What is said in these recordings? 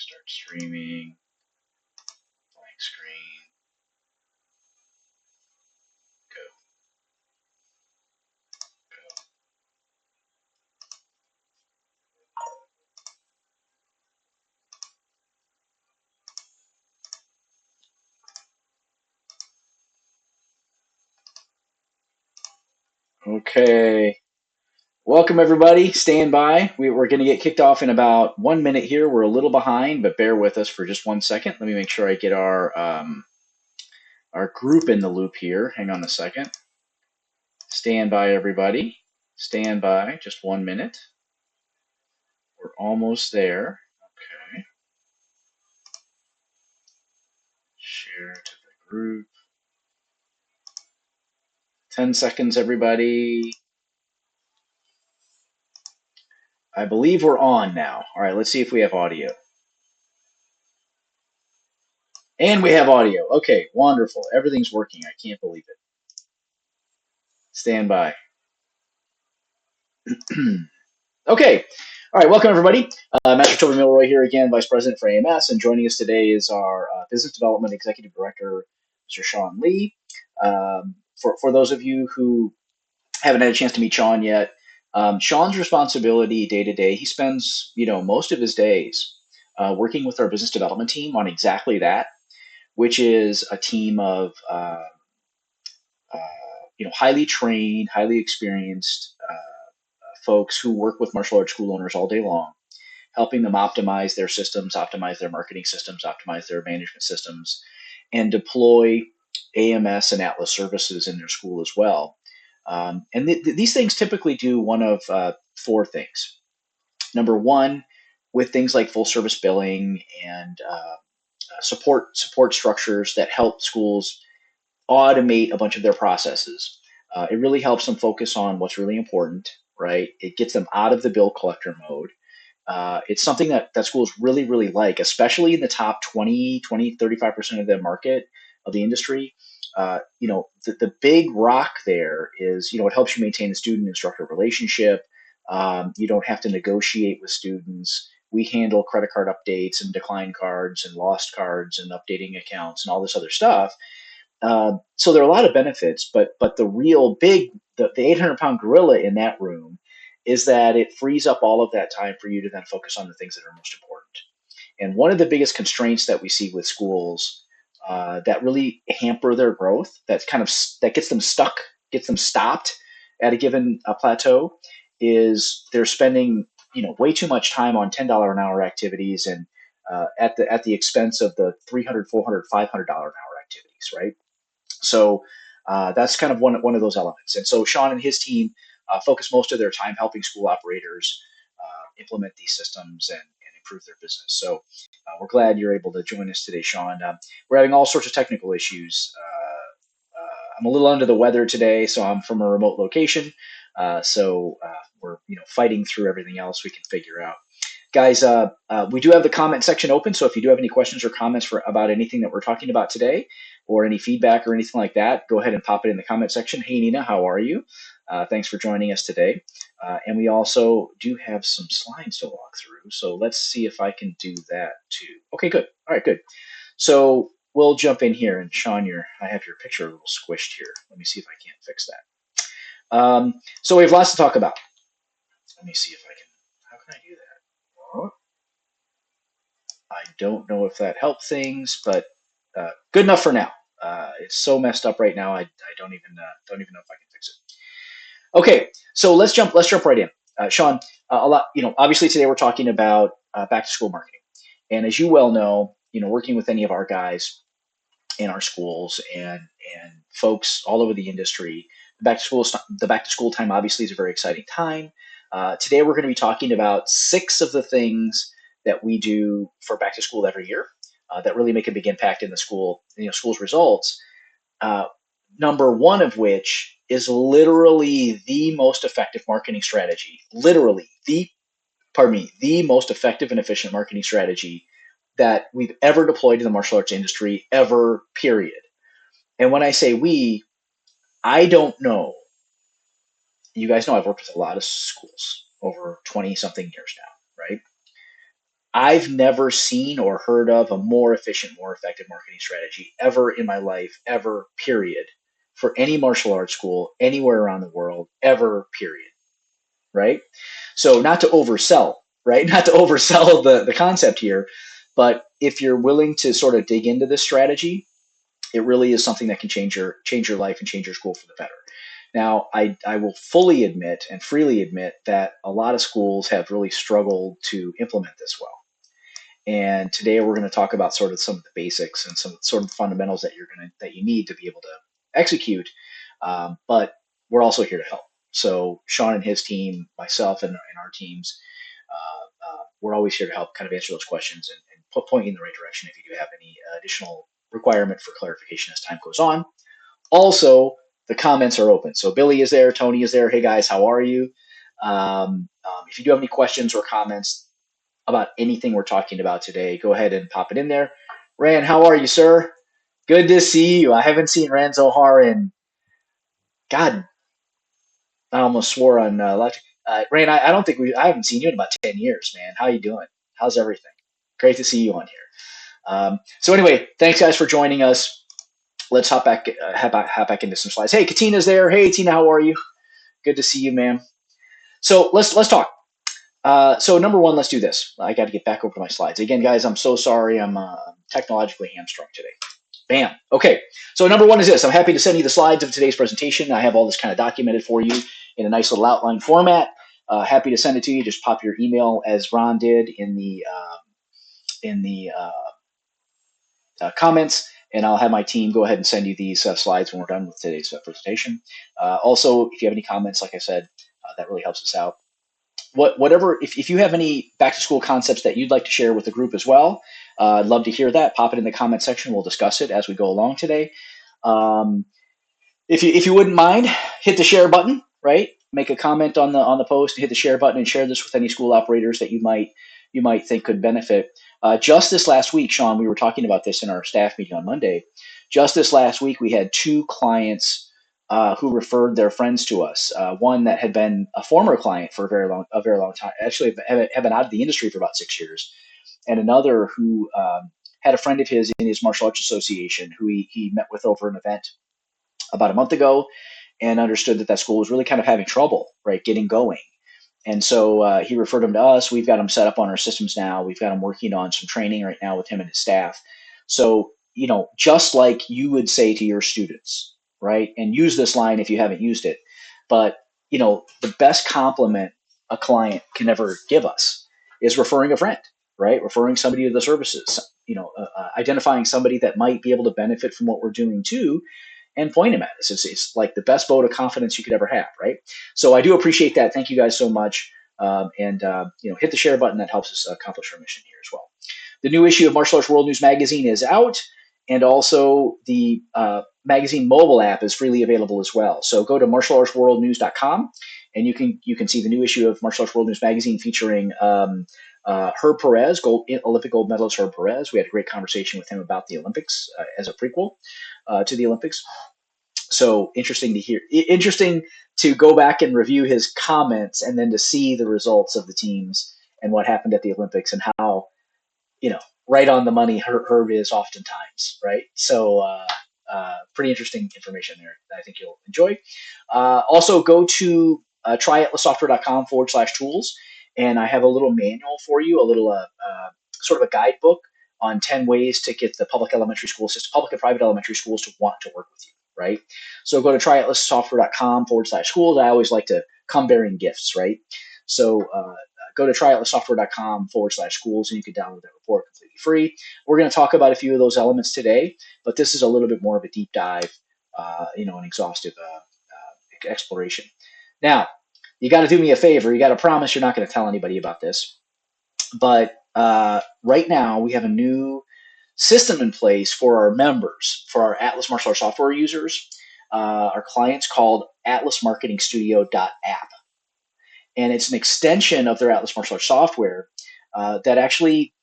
Start streaming. Blank screen. Go. Okay. Welcome everybody. Stand by. We're going to get kicked off in about 1 minute here. We're a little behind, but bear with us for just 1 second. Let me make sure I get our group in the loop here. Hang on a second. Stand by, everybody. Stand by. Just 1 minute. We're almost there. Okay. Share to the group. 10 seconds, everybody. I believe we're on now. All right, let's see if we have audio. And we have audio. Okay, wonderful. Everything's working. I can't believe it. Stand by. Okay. All right, welcome everybody. Master Toby Milroy here again, Vice President for AMS, and joining us today is our Business Development Executive Director, Mr. Sean Lee. For those of you who haven't had a chance to meet Sean yet, Sean's responsibility day to day, he spends most of his days working with our business development team on exactly that, which is a team of highly trained, highly experienced folks who work with martial arts school owners all day long, helping them optimize their systems, optimize their marketing systems, optimize their management systems, and deploy AMS and Atlas services in their school as well. And these things typically do one of four things. Number one, with things like full service billing and support structures that help schools automate a bunch of their processes. It really helps them focus on what's really important, right? It gets them out of the bill collector mode. It's something that schools really, really like, especially in the top 35% of the market of the industry. The big rock there is, it helps you maintain the student instructor relationship. You don't have to negotiate with students. We handle credit card updates and decline cards and lost cards and updating accounts and all this other stuff. So there are a lot of benefits, but the real big, the 800-pound gorilla in that room is that it frees up all of that time for you to then focus on the things that are most important. And one of the biggest constraints that we see with schools that really hamper their growth, that gets them stuck, gets them stopped at a given plateau, is they're spending way too much time on $10 an hour activities and at the expense of the $300, $400, $500 an hour activities, right? So that's kind of one of those elements. And so Sean and his team focus most of their time helping school operators implement these systems and improve their business. So we're glad you're able to join us today, Sean. We're having all sorts of technical issues. I'm a little under the weather today, so I'm from a remote location. So we're fighting through everything else we can figure out. Guys, we do have the comment section open, so if you do have any questions or comments about anything that we're talking about today, or any feedback or anything like that, go ahead and pop it in the comment section. Hey, Nina, how are you? Thanks for joining us today. And we also do have some slides to walk through, so let's see if I can do that too. Okay, good. All right, good. So we'll jump in here, and Sean, I have your picture a little squished here. Let me see if I can't fix that. So we have lots to talk about. Let me see if I can. How can I do that? I don't know if that helped things, but good enough for now. It's so messed up right now. I don't even know if I can fix it. Okay, so let's jump right in. Sean, a lot. Obviously today we're talking about back to school marketing, and as you well know, working with any of our guys in our schools and folks all over the industry, the back to school time obviously is a very exciting time. Today we're going to be talking about 6 of the things that we do for back to school every year that really make a big impact in the school's results. Number 1 of which is literally the most effective marketing strategy. Literally the most effective and efficient marketing strategy that we've ever deployed in the martial arts industry ever, period. And when I say we, I don't know. You guys know I've worked with a lot of schools over 20 something years now, right? I've never seen or heard of a more efficient, more effective marketing strategy ever in my life, ever, period, for any martial arts school anywhere around the world, ever, period. Right? So not to oversell, right? Not to oversell the concept here, but if you're willing to sort of dig into this strategy, it really is something that can change your life and change your school for the better. Now, I will fully admit and freely admit that a lot of schools have really struggled to implement this well. And today we're going to talk about sort of some of the basics and some sort of fundamentals that you need to be able to execute. But we're also here to help. So Sean and his team, myself and our teams, we're always here to help kind of answer those questions and point you in the right direction if you do have any additional requirement for clarification as time goes on. Also, the comments are open. So Billy is there, Tony is there. Hey guys, how are you? If you do have any questions or comments about anything we're talking about today, go ahead and pop it in there. Ran, how are you, sir? Good to see you. I haven't seen Ran Zohar in, God, I almost swore on Ran, I don't think I haven't seen you in about 10 years, man. How you doing? How's everything? Great to see you on here. So anyway, thanks guys for joining us. Let's hop back into some slides. Hey, Katina's there. Hey, Tina, how are you? Good to see you, ma'am. So let's talk. So number one, let's do this. I got to get back over to my slides. Again, guys, I'm so sorry. I'm technologically hamstrung today. Bam. Okay. So number one is this. I'm happy to send you the slides of today's presentation. I have all this kind of documented for you in a nice little outline format. Happy to send it to you. Just pop your email as Ron did in the comments, and I'll have my team go ahead and send you these slides when we're done with today's presentation. Also, if you have any comments, like I said, that really helps us out. Whatever, if you have any back to school concepts that you'd like to share with the group as well, I'd love to hear that. Pop it in the comment section. We'll discuss it as we go along today. If you wouldn't mind, hit the share button, right? Make a comment on the post, hit the share button, and share this with any school operators that you might think could benefit. Just this last week, Sean, we were talking about this in our staff meeting on Monday. Just this last week, we had two clients who referred their friends to us. One that had been a former client for a very long time, actually have been out of the industry for about 6 years, and another who had a friend of his in his martial arts association who he met with over an event about a month ago, and understood that school was really kind of having trouble, right, getting going. And so he referred him to us. We've got him set up on our systems now. We've got him working on some training right now with him and his staff. So, just like you would say to your students, right? And use this line if you haven't used it. But, the best compliment a client can ever give us is referring a friend, right? Referring somebody to the services, identifying somebody that might be able to benefit from what we're doing too, and point him at us. It's like the best vote of confidence you could ever have, right? So I do appreciate that. Thank you guys so much. And hit the share button. That helps us accomplish our mission here as well. The new issue of Martial Arts World News Magazine is out, and also the magazine mobile app is freely available as well. So go to martialartsworldnews.com, and you can see the new issue of Martial Arts World News Magazine featuring Herb Perez, Olympic gold medalist Herb Perez. We had a great conversation with him about the Olympics as a prequel to the Olympics. So interesting to go back and review his comments and then to see the results of the teams and what happened at the Olympics and how, right on the money Herb is oftentimes, right? So pretty interesting information there that I think you'll enjoy. Also go to tryatlassoftware.com/tools, and I have a little manual for you, a little sort of a guidebook on 10 ways to get the public and private elementary schools to want to work with you, right? So go to tryatlassoftware.com/schools. I always like to come bearing gifts, right? So go to tryatlassoftware.com/schools, and you can download that report completely free. We're going to talk about a few of those elements today, but this is a little bit more of a deep dive, an exhaustive exploration. Now, you got to do me a favor. You got to promise you're not going to tell anybody about this. But right now, we have a new system in place for our members, for our Atlas Martial Arts software users, our clients, called atlasmarketingstudio.app. And it's an extension of their Atlas Martial Arts software that actually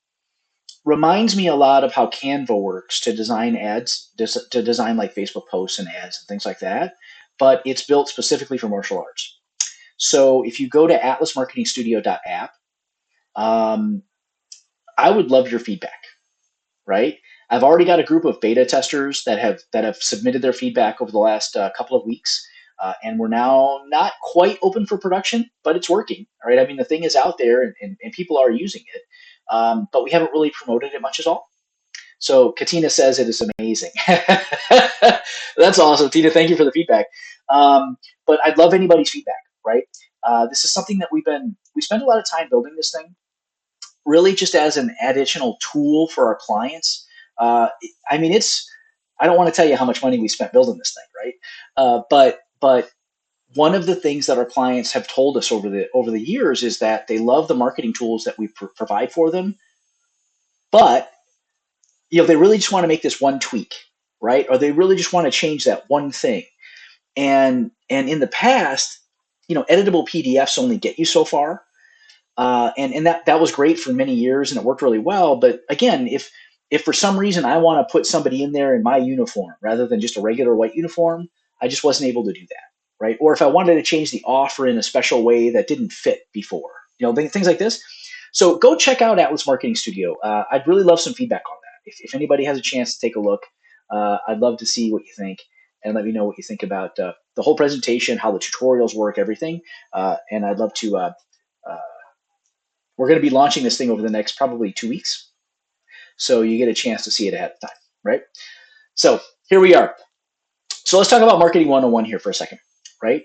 reminds me a lot of how Canva works to design ads, to design like Facebook posts and ads and things like that. But it's built specifically for martial arts. So if you go to atlasmarketingstudio.app, I would love your feedback, right? I've already got a group of beta testers that have submitted their feedback over the last couple of weeks, and we're now not quite open for production, but it's working. All right, I mean the thing is out there, and people are using it, but we haven't really promoted it much at all. So Katina says it is amazing. That's awesome, Tina. Thank you for the feedback. But I'd love anybody's feedback, right? This is something that we spend a lot of time building this thing, really just as an additional tool for our clients. I mean, I don't want to tell you how much money we spent building this thing, right? But one of the things that our clients have told us over the years is that they love the marketing tools that we provide for them, but they really just want to make this one tweak, right? Or they really just want to change that one thing. And in the past, editable PDFs only get you so far. And that was great for many years and it worked really well. But again, if for some reason I want to put somebody in there in my uniform rather than just a regular white uniform, I just wasn't able to do that, right? Or if I wanted to change the offer in a special way that didn't fit before, things like this. So go check out Atlas Marketing Studio. I'd really love some feedback on that. If anybody has a chance to take a look, I'd love to see what you think and let me know what you think about the whole presentation, how the tutorials work, everything. And I'd love to we're going to be launching this thing over the next probably 2 weeks. So you get a chance to see it ahead of time, right? So here we are. So let's talk about marketing 101 here for a second, right?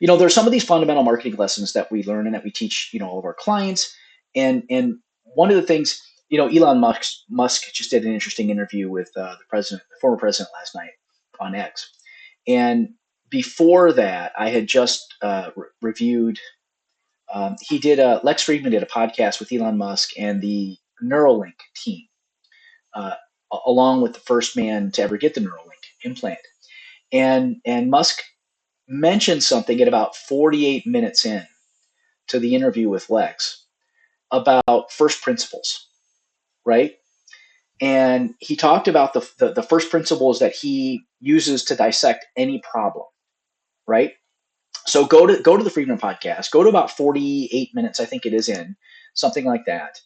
There's some of these fundamental marketing lessons that we learn and that we teach, all of our clients. And one of the things, Elon Musk just did an interesting interview with the former president last night on X. And before that, I had just reviewed. Lex Friedman did a podcast with Elon Musk and the Neuralink team, uh, along with the first man to ever get the Neuralink implant. And Musk mentioned something at about 48 minutes in to the interview with Lex about first principles, right? And he talked about the first principles that he uses to dissect any problem, right? So go to the Friedman podcast. Go to about 48 minutes, I think it is in something like that.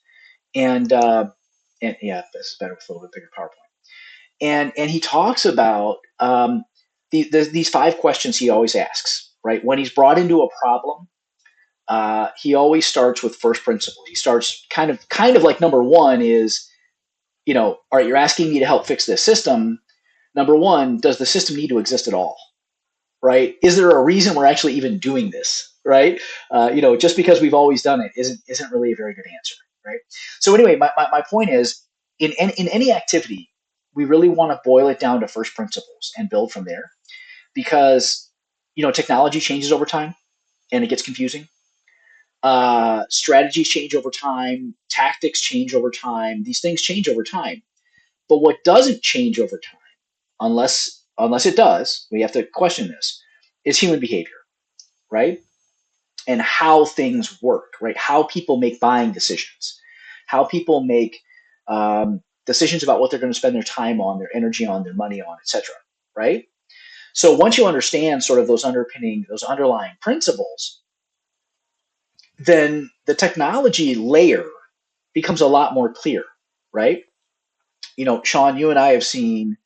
And yeah, this is better with a little bit bigger PowerPoint. And he talks about these 5 questions he always asks, right? When he's brought into a problem, he always starts with first principles. He starts kind of like number one is, all right, you're asking me to help fix this system. Number one, does the system need to exist at all? Right? Is there a reason we're actually even doing this? Right? Just because we've always done it isn't really a very good answer. Right? So anyway, my point is, in any activity, we really want to boil it down to first principles and build from there, because technology changes over time and it gets confusing. Strategies change over time, tactics change over time. These things change over time. But what doesn't change over time, unless it does, we have to question this, is human behavior, right? And how things work, right? How people make buying decisions, how people make decisions about what they're going to spend their time on, their energy on, their money on, etc. Right? So once you understand sort of those underlying principles, then the technology layer becomes a lot more clear, right? Sean, you and I have seen,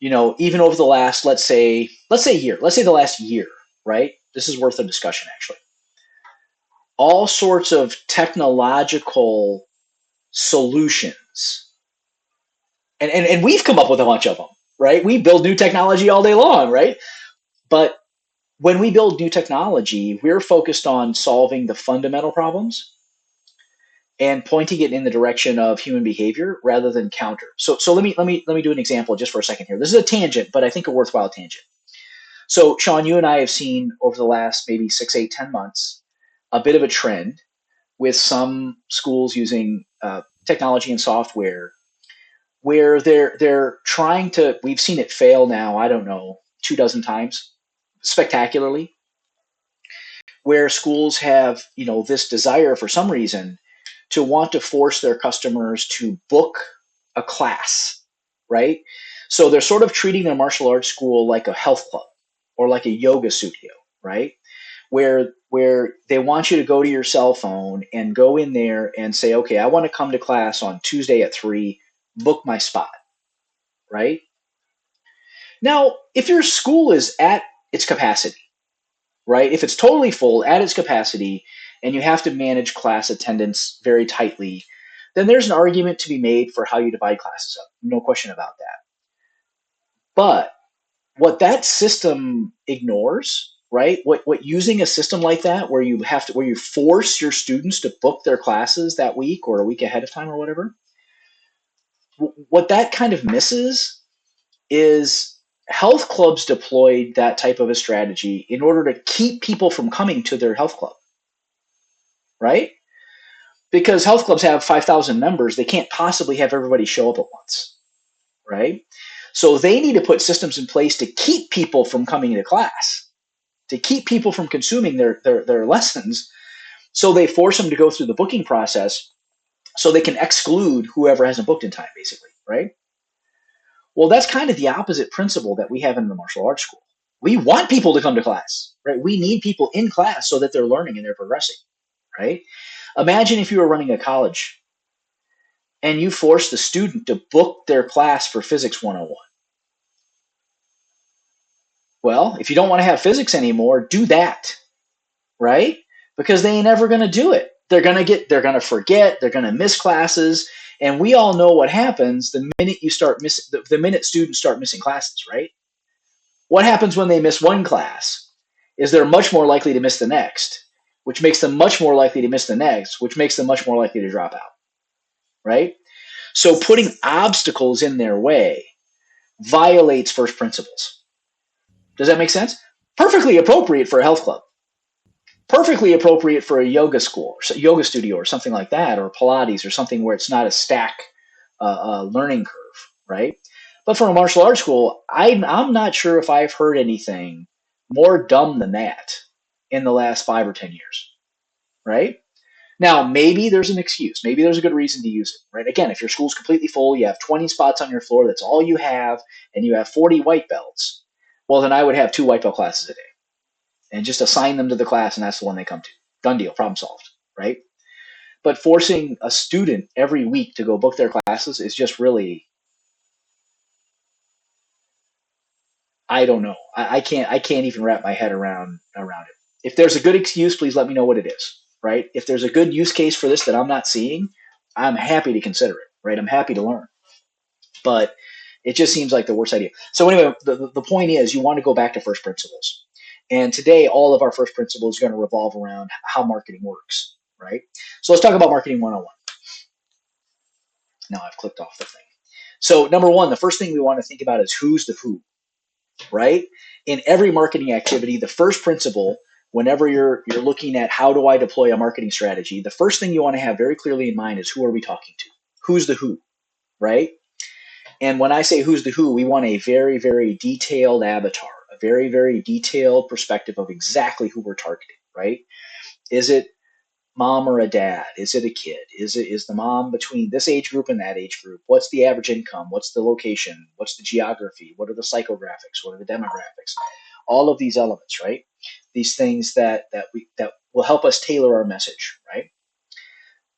even over the last, let's say the last year, right? This is worth a discussion, actually. All sorts of technological solutions, and we've come up with a bunch of them, right? We build new technology all day long, right? But when we build new technology, we're focused on solving the fundamental problems and pointing it in the direction of human behavior rather than counter. So let me do an example just for a second here. This is a tangent, but I think a worthwhile tangent. So Sean, you and I have seen over the last maybe 6, 8, 10 months a bit of a trend with some schools using technology and software where they're trying to. We've seen it fail now. I don't know, 24 times, spectacularly. Where schools have this desire for some reason to want to force their customers to book a class, right? So they're sort of treating their martial arts school like a health club or like a yoga studio, right? Where where they want you to go to your cell phone and go in there and say, okay, I want to come to class on Tuesday at 3, book my spot, right? Now, if your school is at its capacity, right? If it's totally full at its capacity and you have to manage class attendance very tightly, then there's an argument to be made for how you divide classes up. No question about that. But what that system ignores, right? What using a system like that where you force your students to book their classes that week or a week ahead of time or whatever, what that kind of misses is health clubs deployed that type of a strategy in order to keep people from coming to their health club, right? Because health clubs have 5,000 members, they can't possibly have everybody show up at once, right? So they need to put systems in place to keep people from coming to class, to keep people from consuming their lessons. So they force them to go through the booking process so they can exclude whoever hasn't booked in time, basically, right? Well, that's kind of the opposite principle that we have in the martial arts school. We want people to come to class, right? We need people in class so that they're learning and they're progressing, right? Imagine if you were running a college and you forced the student to book their class for Physics 101. Well, if you don't want to have physics anymore, do that, right? Because they ain't ever going to do it. They're going to forget, they're going to miss classes, and we all know what happens the minute you start missing the minute students start missing classes, right? What happens when they miss one class is they're much more likely to miss the next, which makes them much more likely to miss the next, which makes them much more likely to drop out, right? So putting obstacles in their way violates first principles. Does that make sense? Perfectly appropriate for a health club. Perfectly appropriate for a yoga school, or yoga studio, or something like that, or Pilates, or something where it's not a stack learning curve, right? But for a martial arts school, I'm not sure if I've heard anything more dumb than that in the last 5 or 10 years, right? Now, maybe there's an excuse. Maybe there's a good reason to use it, right? Again, if your school's completely full, you have 20 spots on your floor, that's all you have, and you have 40 white belts, well, then I would have 2 white belt classes a day and just assign them to the class, and that's the one they come to. Done deal, problem solved, right? But forcing a student every week to go book their classes is just really, I don't know. I can't even wrap my head around it. If there's a good excuse, please let me know what it is, right? If there's a good use case for this that I'm not seeing, I'm happy to consider it, right? I'm happy to learn. But it just seems like the worst idea. So anyway, the point is you want to go back to first principles. And today, all of our first principles are going to revolve around how marketing works, right? So let's talk about marketing 101. Now I've clicked off the thing. So number one, the first thing we want to think about is who's the who, right? In every marketing activity, the first principle, whenever you're looking at how do I deploy a marketing strategy, the first thing you want to have very clearly in mind is who are we talking to? Who's the who, right? And when I say who's the who, we want a very, very detailed avatar, a very, very detailed perspective of exactly who we're targeting, right? Is it mom or a dad? Is it a kid? Is the mom between this age group and that age group? What's the average income? What's the location? What's the geography? What are the psychographics? What are the demographics? All of these elements, right? These things that will help us tailor our message, right?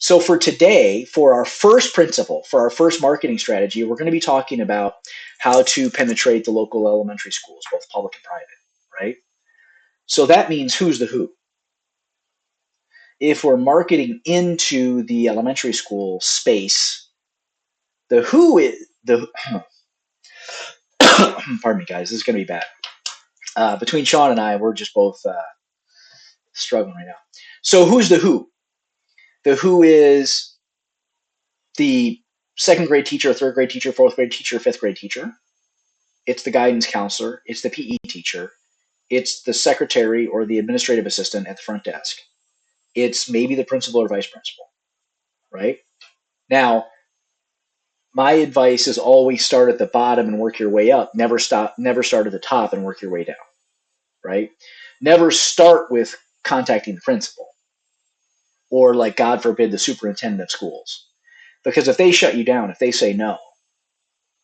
So for today, for our first principle, for our first marketing strategy, we're going to be talking about how to penetrate the local elementary schools, both public and private, right? So that means who's the who. If we're marketing into the elementary school space, the who is the pardon me, guys, this is going to be bad. Between Sean and I, we're just both struggling right now. So who's the who? The who is the second grade teacher, third grade teacher, fourth grade teacher, fifth grade teacher. It's the guidance counselor. It's the PE teacher. It's the secretary or the administrative assistant at the front desk. It's maybe the principal or vice principal, right? Now, my advice is always start at the bottom and work your way up. Never start at the top and work your way down, right? Never start with contacting the principal or, like, God forbid, the superintendent of schools. Because if they shut you down, if they say no,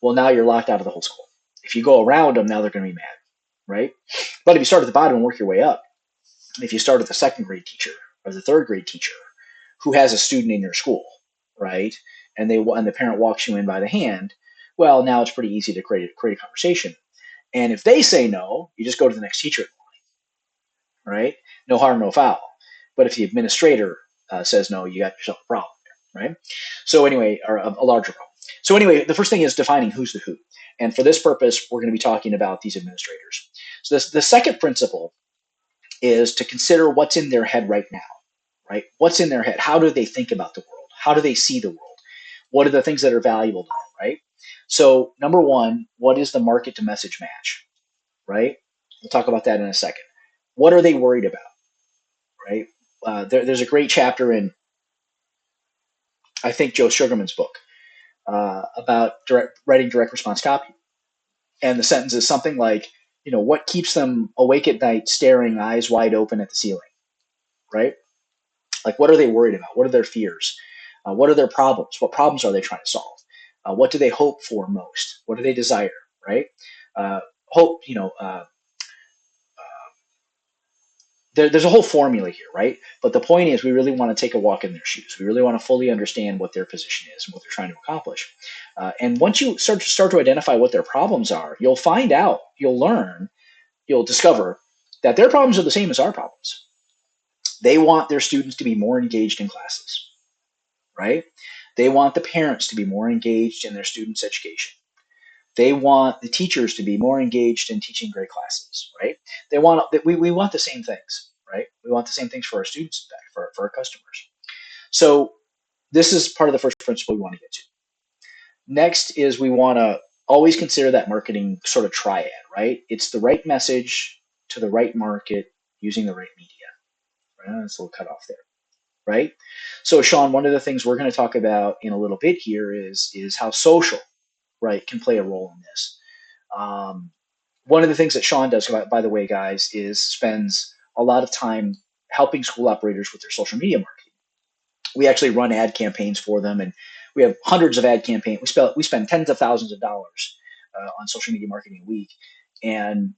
well, now you're locked out of the whole school. If you go around them, now they're going to be mad, right? But if you start at the bottom and work your way up, if you start with the second grade teacher or the third grade teacher who has a student in your school, right? And the parent walks you in by the hand, well, now it's pretty easy to create a conversation. And if they say no, you just go to the next teacher, right? No harm, no foul. But if the administrator says no, you got yourself a problem, right? So anyway, or a larger problem. So anyway, the first thing is defining who's the who. And for this purpose, we're going to be talking about these administrators. So the second principle is to consider what's in their head right now, right? What's in their head? How do they think about the world? How do they see the world? What are the things that are valuable to them, right? So number one, what is the market to message match, right? We'll talk about that in a second. What are they worried about, right? There's a great chapter in, I think, Joe Sugarman's book about writing direct response copy. And the sentence is something like, what keeps them awake at night staring eyes wide open at the ceiling, right? Like, what are they worried about? What are their fears? What are their problems? What problems are they trying to solve? What do they hope for most? What do they desire, right? Hope, there's a whole formula here, right? But the point is, we really want to take a walk in their shoes. We really want to fully understand what their position is and what they're trying to accomplish. And once you start to identify what their problems are, you'll find out, you'll learn, you'll discover that their problems are the same as our problems. They want their students to be more engaged in classes, right? They want the parents to be more engaged in their students' education. They want the teachers to be more engaged in teaching great classes, right? We want the same things, right? We want the same things for our students, in fact, for our customers. So this is part of the first principle we want to get to. Next is we want to always consider that marketing sort of triad, right? It's the right message to the right market using the right media. Right? That's a little cut off there, right? So Sean, one of the things we're going to talk about in a little bit here is how social, right, can play a role in this. One of the things that Sean does, by the way, guys, is spends a lot of time helping school operators with their social media marketing. We actually run ad campaigns for them, and we have hundreds of ad campaigns. We spend tens of thousands of dollars on social media marketing a week, and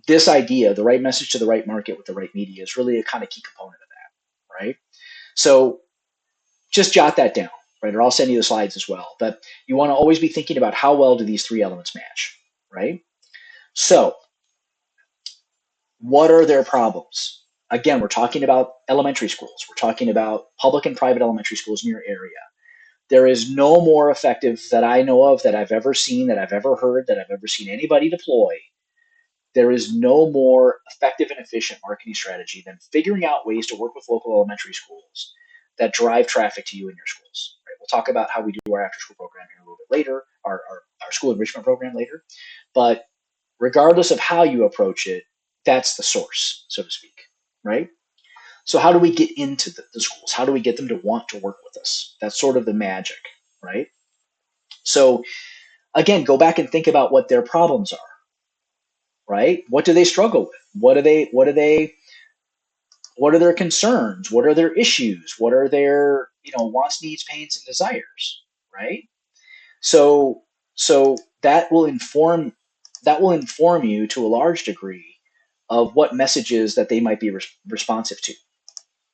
this idea, the right message to the right market with the right media, is really a kind of key component of that, right? So just jot that down, right? Or I'll send you the slides as well. But you want to always be thinking about how well do these three elements match, right? So what are their problems? Again, we're talking about elementary schools. We're talking about public and private elementary schools in your area. There is no more effective that I know of, that I've ever seen, that I've ever heard, that I've ever seen anybody deploy. There is no more effective and efficient marketing strategy than figuring out ways to work with local elementary schools that drive traffic to you and your schools. Right? We'll talk about how we do our after-school program here a little bit later, our school enrichment program later. But regardless of how you approach it, that's the source, so to speak, right? So how do we get into the schools? How do we get them to want to work with us? That's sort of the magic, right? So again, go back and think about what their problems are, right? What do they struggle with? What are their concerns? What are their issues? What are their, wants, needs, pains, and desires, right? So that will inform you to a large degree of what messages that they might be responsive to,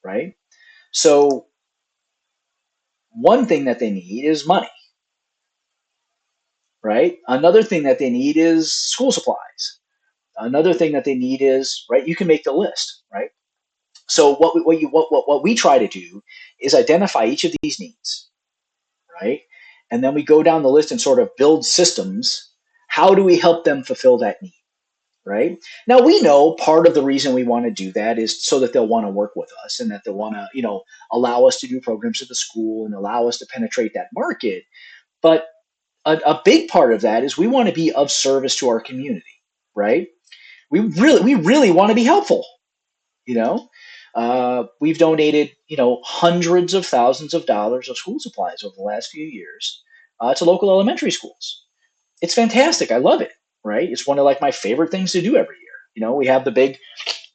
right? So one thing that they need is money, right? Another thing that they need is school supplies. Another thing that they need is, right, you can make the list, right? So what we try to do is identify each of these needs, right? And then we go down the list and sort of build systems. How do we help them fulfill that need? Right? Now we know part of the reason we want to do that is so that they'll want to work with us and that they'll want to, allow us to do programs at the school and allow us to penetrate that market. But a big part of that is we want to be of service to our community, right? We really want to be helpful, you know. We've donated, hundreds of thousands of dollars of school supplies over the last few years to local elementary schools. It's fantastic. I love it, right? It's one of like my favorite things to do every year. We have the big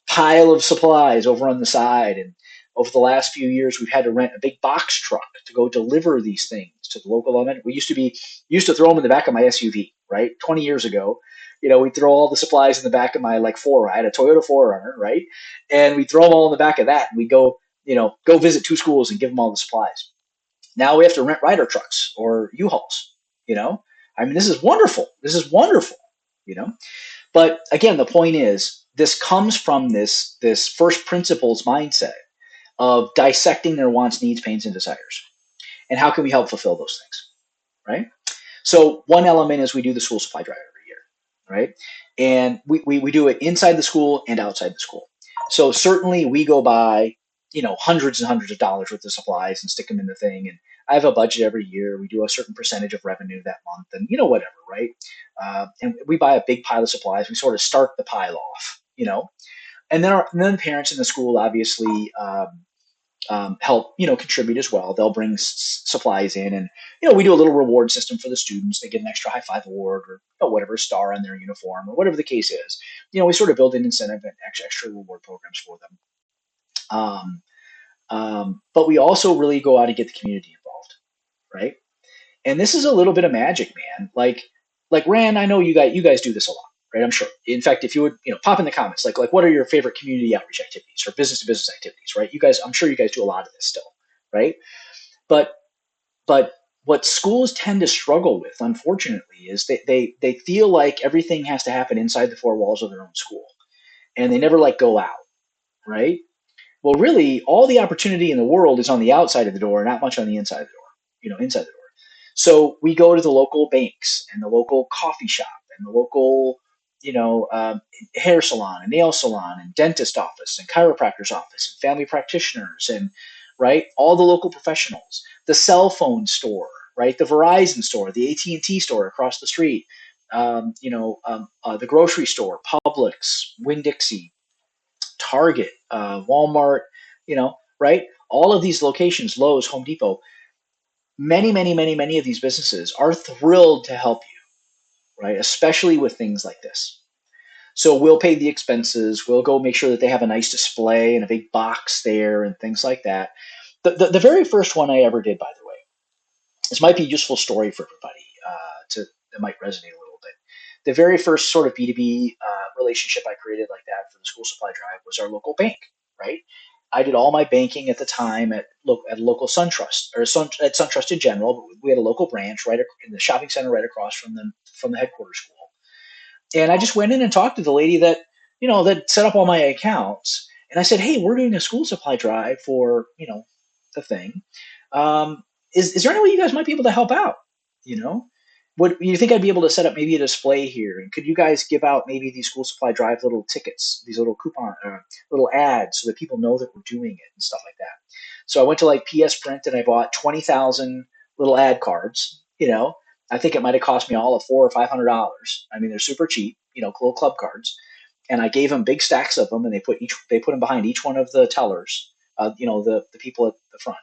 pile of supplies over on the side, and over the last few years, we've had to rent a big box truck to go deliver these things to the local element. We used to throw them in the back of my SUV, right? 20 years ago, we'd throw all the supplies in the back of my like I had a Toyota 4Runner, right? And we throw them all in the back of that, and we go, go visit two schools and give them all the supplies. Now we have to rent Ryder trucks or U-Hauls, I mean, this is wonderful. This is wonderful, you know. But again, the point is, this comes from this first principles mindset of dissecting their wants, needs, pains, and desires, and how can we help fulfill those things, right? So one element is we do the school supply drive every year, right? And we do it inside the school and outside the school. So certainly we go buy, hundreds and hundreds of dollars worth of supplies and stick them in the thing. And I have a budget every year. We do a certain percentage of revenue that month, and whatever, right? And we buy a big pile of supplies. We sort of start the pile off, and then parents in the school obviously help, contribute as well. They'll bring supplies in, and we do a little reward system for the students. They get an extra high five award, or whatever, star on their uniform, or whatever the case is. We sort of build in incentive and extra reward programs for them. But we also really go out and get the community involved, right? And this is a little bit of magic, man. Like Rand, I know you guys do this a lot, right? I'm sure. In fact, if you would, pop in the comments, like what are your favorite community outreach activities or business to business activities, right? I'm sure you guys do a lot of this still, right? But what schools tend to struggle with, unfortunately, is they feel like everything has to happen inside the four walls of their own school, and they never go out, right? Well, really, all the opportunity in the world is on the outside of the door, not much on the inside of the door, inside the door. So we go to the local banks and the local coffee shop and the local, hair salon and nail salon and dentist office and chiropractor's office and family practitioners and, right, all the local professionals, the cell phone store, right, the Verizon store, the AT&T store across the street, the grocery store, Publix, Winn-Dixie, Target, Walmart, right? All of these locations, Lowe's, Home Depot, many, many, many, many of these businesses are thrilled to help you, right? Especially with things like this. So we'll pay the expenses. We'll go make sure that they have a nice display and a big box there and things like that. The very first one I ever did, by the way, this might be a useful story for everybody that might resonate a little bit. The very first sort of B2B relationship I created like that for the school supply drive was our local bank, right? I did all my banking at the time at local SunTrust, or at SunTrust in general. But we had a local branch right in the shopping center right across from the headquarters school. And I just went in and talked to the lady that that set up all my accounts. And I said, "Hey, we're doing a school supply drive for the thing. Is there any way you guys might be able to help out? Would you think I'd be able to set up maybe a display here? And could you guys give out maybe these school supply drive little tickets, these little coupon, little ads, so that people know that we're doing it and stuff like that?" So I went to PS Print and I bought 20,000 little ad cards. I think it might have cost me all of $400 or $500. I mean, they're super cheap, little club cards. And I gave them big stacks of them, and they put them behind each one of the tellers, the people at the front.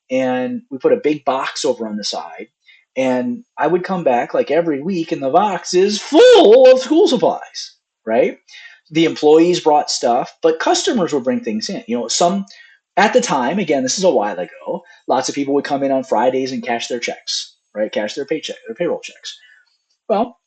And we put a big box over on the side. And I would come back every week, and the box is full of school supplies, right? The employees brought stuff, but customers would bring things in. Some at the time, again, this is a while ago, lots of people would come in on Fridays and cash their checks, right? Cash their payroll checks. Well,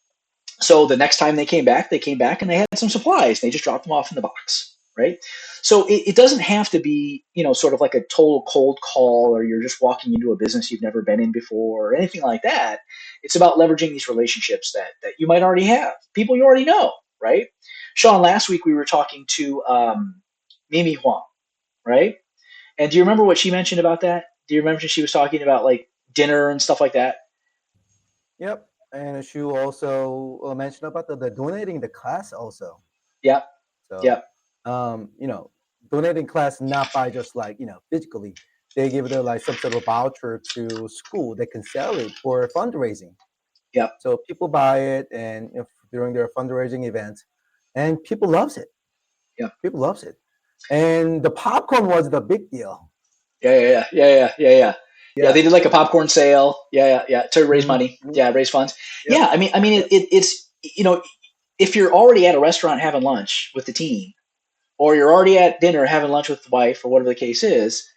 so the next time they came back and they had some supplies. They just dropped them off in the box, right? So it doesn't have to be, sort of like a total cold call, or you're just walking into a business you've never been in before or anything like that. It's about leveraging these relationships that you might already have, people you already know, right? Sean, last week we were talking to Mimi Huang, right? And do you remember what she mentioned about that? Do you remember she was talking about dinner and stuff like that? Yep. And she also mentioned about the donating the class also. Yep. So, yep. Donating class not by just physically. They give it some sort of voucher to school. They can sell it for fundraising. Yep. So people buy it and during their fundraising events, and people loves it. Yeah. People loves it. And the popcorn was the big deal. Yeah. Yeah, they did a popcorn sale. Yeah, to raise money. Yeah, raise funds. Yep. Yeah, I mean, it's if you're already at a restaurant having lunch with the team, or you're already at dinner having lunch with the wife or whatever the case is,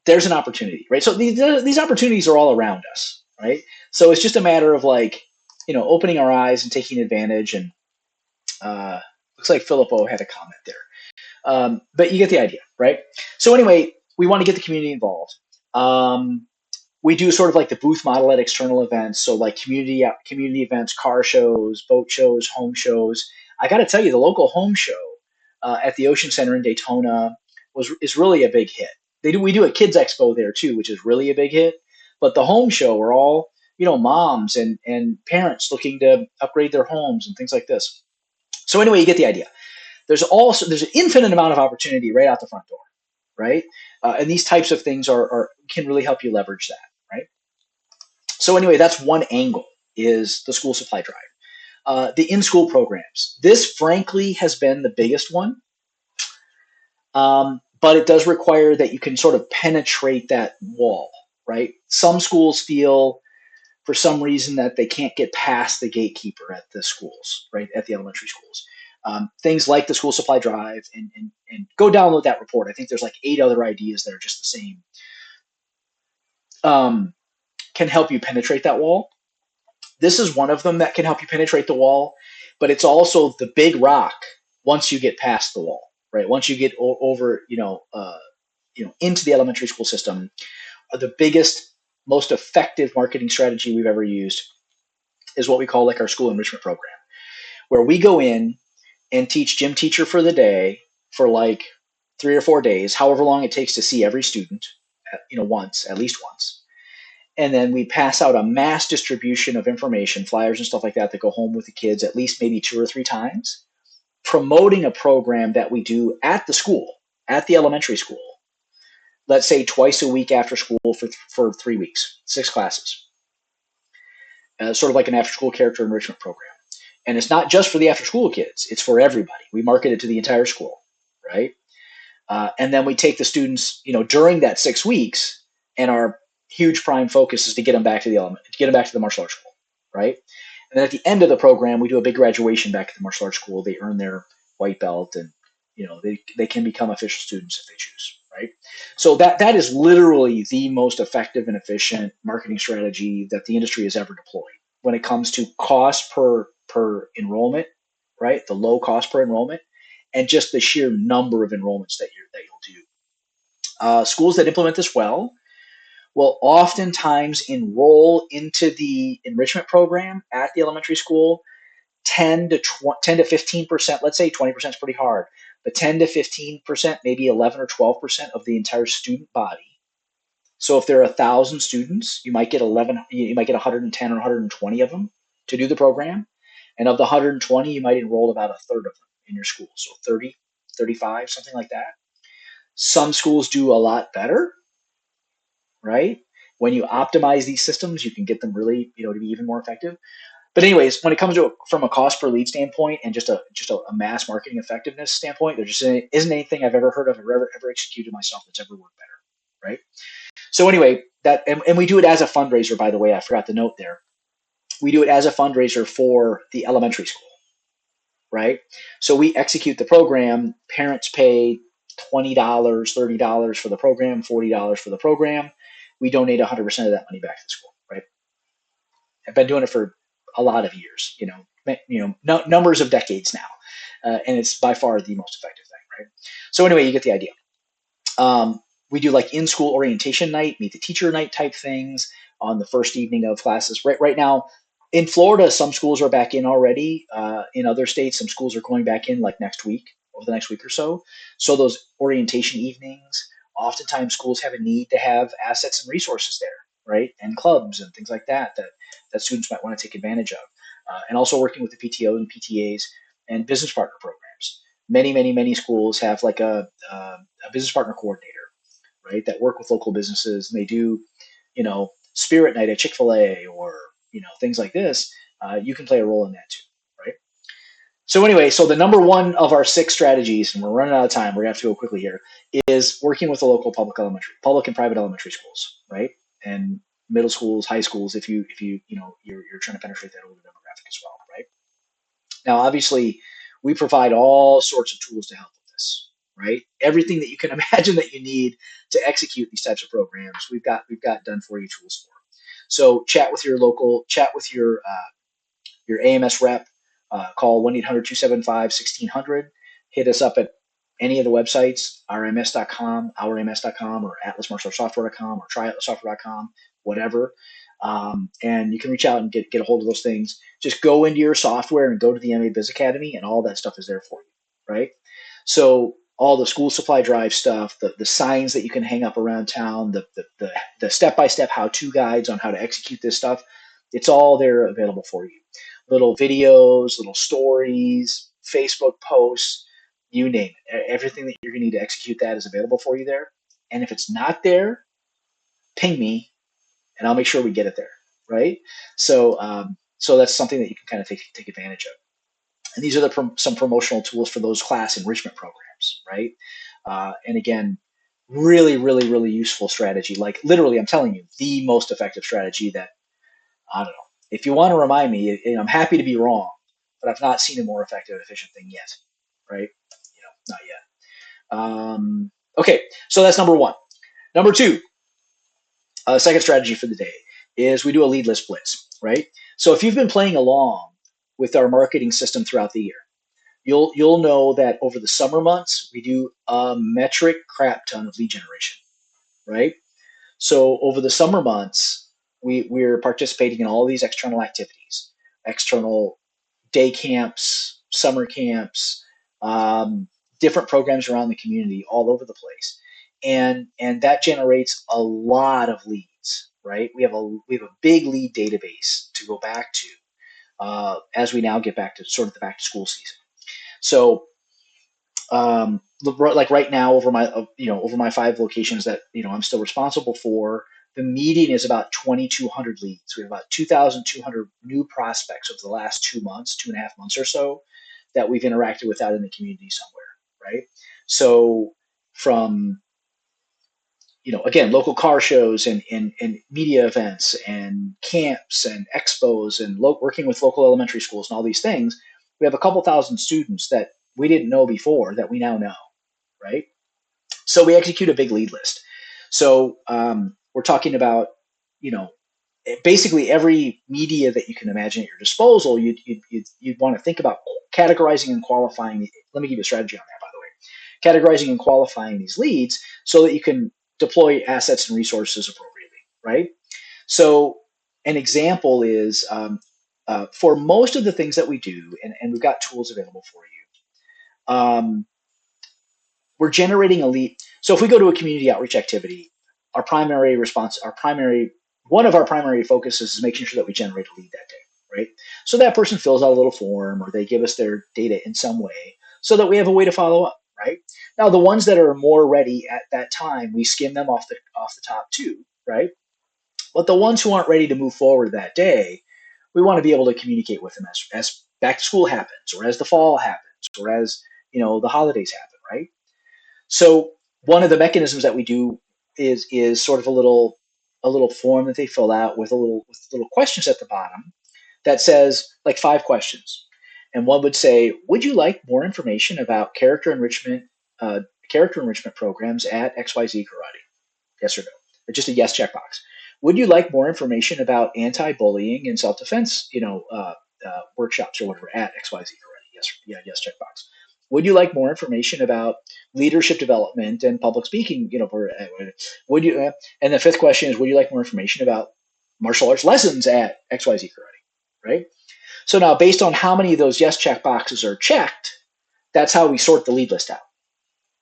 there's an opportunity, right? So these opportunities are all around us, right? So it's just a matter of like, opening our eyes and taking advantage. And uh, looks like Filippo had a comment there. But you get the idea, right? So anyway, we want to get the community involved. We do sort of like the booth model at external events, so like community events, car shows, boat shows, home shows. I got to tell you, the local home show at the Ocean Center in Daytona is really a big hit. We do a kids expo there too, which is really a big hit. But the home show are all moms and parents looking to upgrade their homes and things like this. So anyway, you get the idea. There's an infinite amount of opportunity right out the front door, right? And these types of things can really help you leverage that, right? So anyway, that's one angle, is the school supply drive. The in-school programs. This, frankly, has been the biggest one, but it does require that you can sort of penetrate that wall, right? Some schools feel, for some reason, that they can't get past the gatekeeper at the schools, right, at the elementary schools. Things like the school supply drive, and go download that report. I think there's like 8 other ideas that are just the same, can help you penetrate that wall. This is one of them that can help you penetrate the wall, but it's also the big rock once you get past the wall, right? Once you get over, into the elementary school system. The biggest, most effective marketing strategy we've ever used is what we call like our school enrichment program, where we go in and teach gym teacher for the day for like 3 or 4 days, however long it takes to see every student, once, at least once. And then we pass out a mass distribution of information, flyers and stuff like that go home with the kids at least maybe 2 or 3 times, promoting a program that we do at the school, at the elementary school, let's say twice a week after school for 3 weeks, 6 classes, sort of like an after school character enrichment program. And it's not just for the after school kids, it's for everybody. We market it to the entire school, right? And then we take the students, during that 6 weeks, and our huge prime focus is to get them back to the martial arts school, right? And then at the end of the program, we do a big graduation back at the martial arts school. They earn their white belt, and they can become official students if they choose, right? So that is literally the most effective and efficient marketing strategy that the industry has ever deployed when it comes to cost per enrollment, right? The low cost per enrollment, and just the sheer number of enrollments that you'll do. Schools that implement this well will oftentimes enroll into the enrichment program at the elementary school 10 to 15%. Let's say 20% is pretty hard, but 10 to 15%, maybe 11 or 12% of the entire student body. So if there are 1,000 students, you might get 110 or 120 of them to do the program. And of the 120, you might enroll about a third of them in your school. So 30, 35, something like that. Some schools do a lot better, right? When you optimize these systems, you can get them really, to be even more effective. But anyways, when it comes to from a cost per lead standpoint and just a mass marketing effectiveness standpoint, there just isn't anything I've ever heard of or ever executed myself that's ever worked better, right? So anyway, and we do it as a fundraiser, by the way. I forgot to note there. We do it as a fundraiser for the elementary school, right? So we execute the program. Parents pay $20, $30 for the program, $40 for the program. We donate 100% of that money back to the school, right? I've been doing it for a lot of years, numbers of decades now, and it's by far the most effective thing, right? So anyway, you get the idea. We do like in-school orientation night, meet the teacher night type things on the first evening of classes. Right now, in Florida, some schools are back in already. In other states, some schools are going back in like next week, over the next week or so. So those orientation evenings, oftentimes schools have a need to have assets and resources there, right? And clubs and things like that students might want to take advantage of. And also working with the PTO and PTAs and business partner programs. Many schools have like a business partner coordinator, right? That work with local businesses, and they do, spirit night at Chick-fil-A, or things like this. You can play a role in that too, right? So anyway, so the number one of our 6 strategies, and we're running out of time, we're gonna have to go quickly here, is working with the local public and private elementary schools, right? And middle schools, high schools, if you're trying to penetrate that older demographic as well, right? Now, obviously, we provide all sorts of tools to help with business, right? Everything that you can imagine that you need to execute these types of programs, we've got done for you tools for. So chat with your AMS rep, call 1-800-275-1600. Hit us up at any of the websites, rms.com, ourms.com, or atlasmartialartsoftware.com, or tryatlassoftware.com, whatever. And you can reach out and get a hold of those things. Just go into your software and go to the MA Biz Academy, and all that stuff is there for you, right? So all the school supply drive stuff, the signs that you can hang up around town, the step-by-step how-to guides on how to execute this stuff, it's all there available for you. Little videos, little stories, Facebook posts, you name it. Everything that you're going to need to execute that is available for you there. And if it's not there, ping me and I'll make sure we get it there, right? So that's something that you can kind of take advantage of. And these are some promotional tools for those class enrichment programs, right? And again, really, really, really useful strategy. Like literally, I'm telling you, the most effective strategy that, I don't know. If you want to remind me, I'm happy to be wrong, but I've not seen a more effective, efficient thing yet, right? Not yet. Okay, so that's number one. Number two, second strategy for the day is we do a lead list blitz, right? So if you've been playing along with our marketing system throughout the year, you'll know that over the summer months we do a metric crap ton of lead generation, right? So over the summer months, we're participating in all these external activities, external day camps, summer camps, different programs around the community, all over the place, and that generates a lot of leads, right? We have a big lead database to go back to as we now get back to sort of the back to school season. So like right now over my 5 locations that I'm still responsible for, the median is about 2,200 leads. We have about 2,200 new prospects over the last 2 months, 2.5 months or so, that we've interacted with out in the community somewhere, right? So from again, local car shows and media events and camps and expos and working with local elementary schools and all these things, we have a couple thousand students that we didn't know before that we now know, right? So we execute a big lead list. So we're talking about, basically every media that you can imagine at your disposal. You'd want to think about categorizing and qualifying. Let me give you a strategy on that, by the way. Categorizing and qualifying these leads so that you can deploy assets and resources appropriately, right? So an example is for most of the things that we do, and we've got tools available for you. We're generating a lead. So if we go to a community outreach activity, one of our primary focuses is making sure that we generate a lead that day, right? So that person fills out a little form or they give us their data in some way so that we have a way to follow up, right? Now, the ones that are more ready at that time, we skim them off the top too, right? But the ones who aren't ready to move forward that day, we want to be able to communicate with them as back to school happens, or as the fall happens, or as the holidays happen, right? So one of the mechanisms that we do is sort of a little form that they fill out with little questions at the bottom that says like 5 questions, and one would say, "Would you like more information about character enrichment programs at XYZ Karate? Yes or no?" It's just a yes checkbox. Would you like more information about anti-bullying and self-defense, workshops or whatever at XYZ Karate? Yes, yeah, yes checkbox. Would you like more information about leadership development and public speaking? Would you? And the 5th question is, would you like more information about martial arts lessons at XYZ Karate? Right. So now, based on how many of those yes check boxes are checked, that's how we sort the lead list out,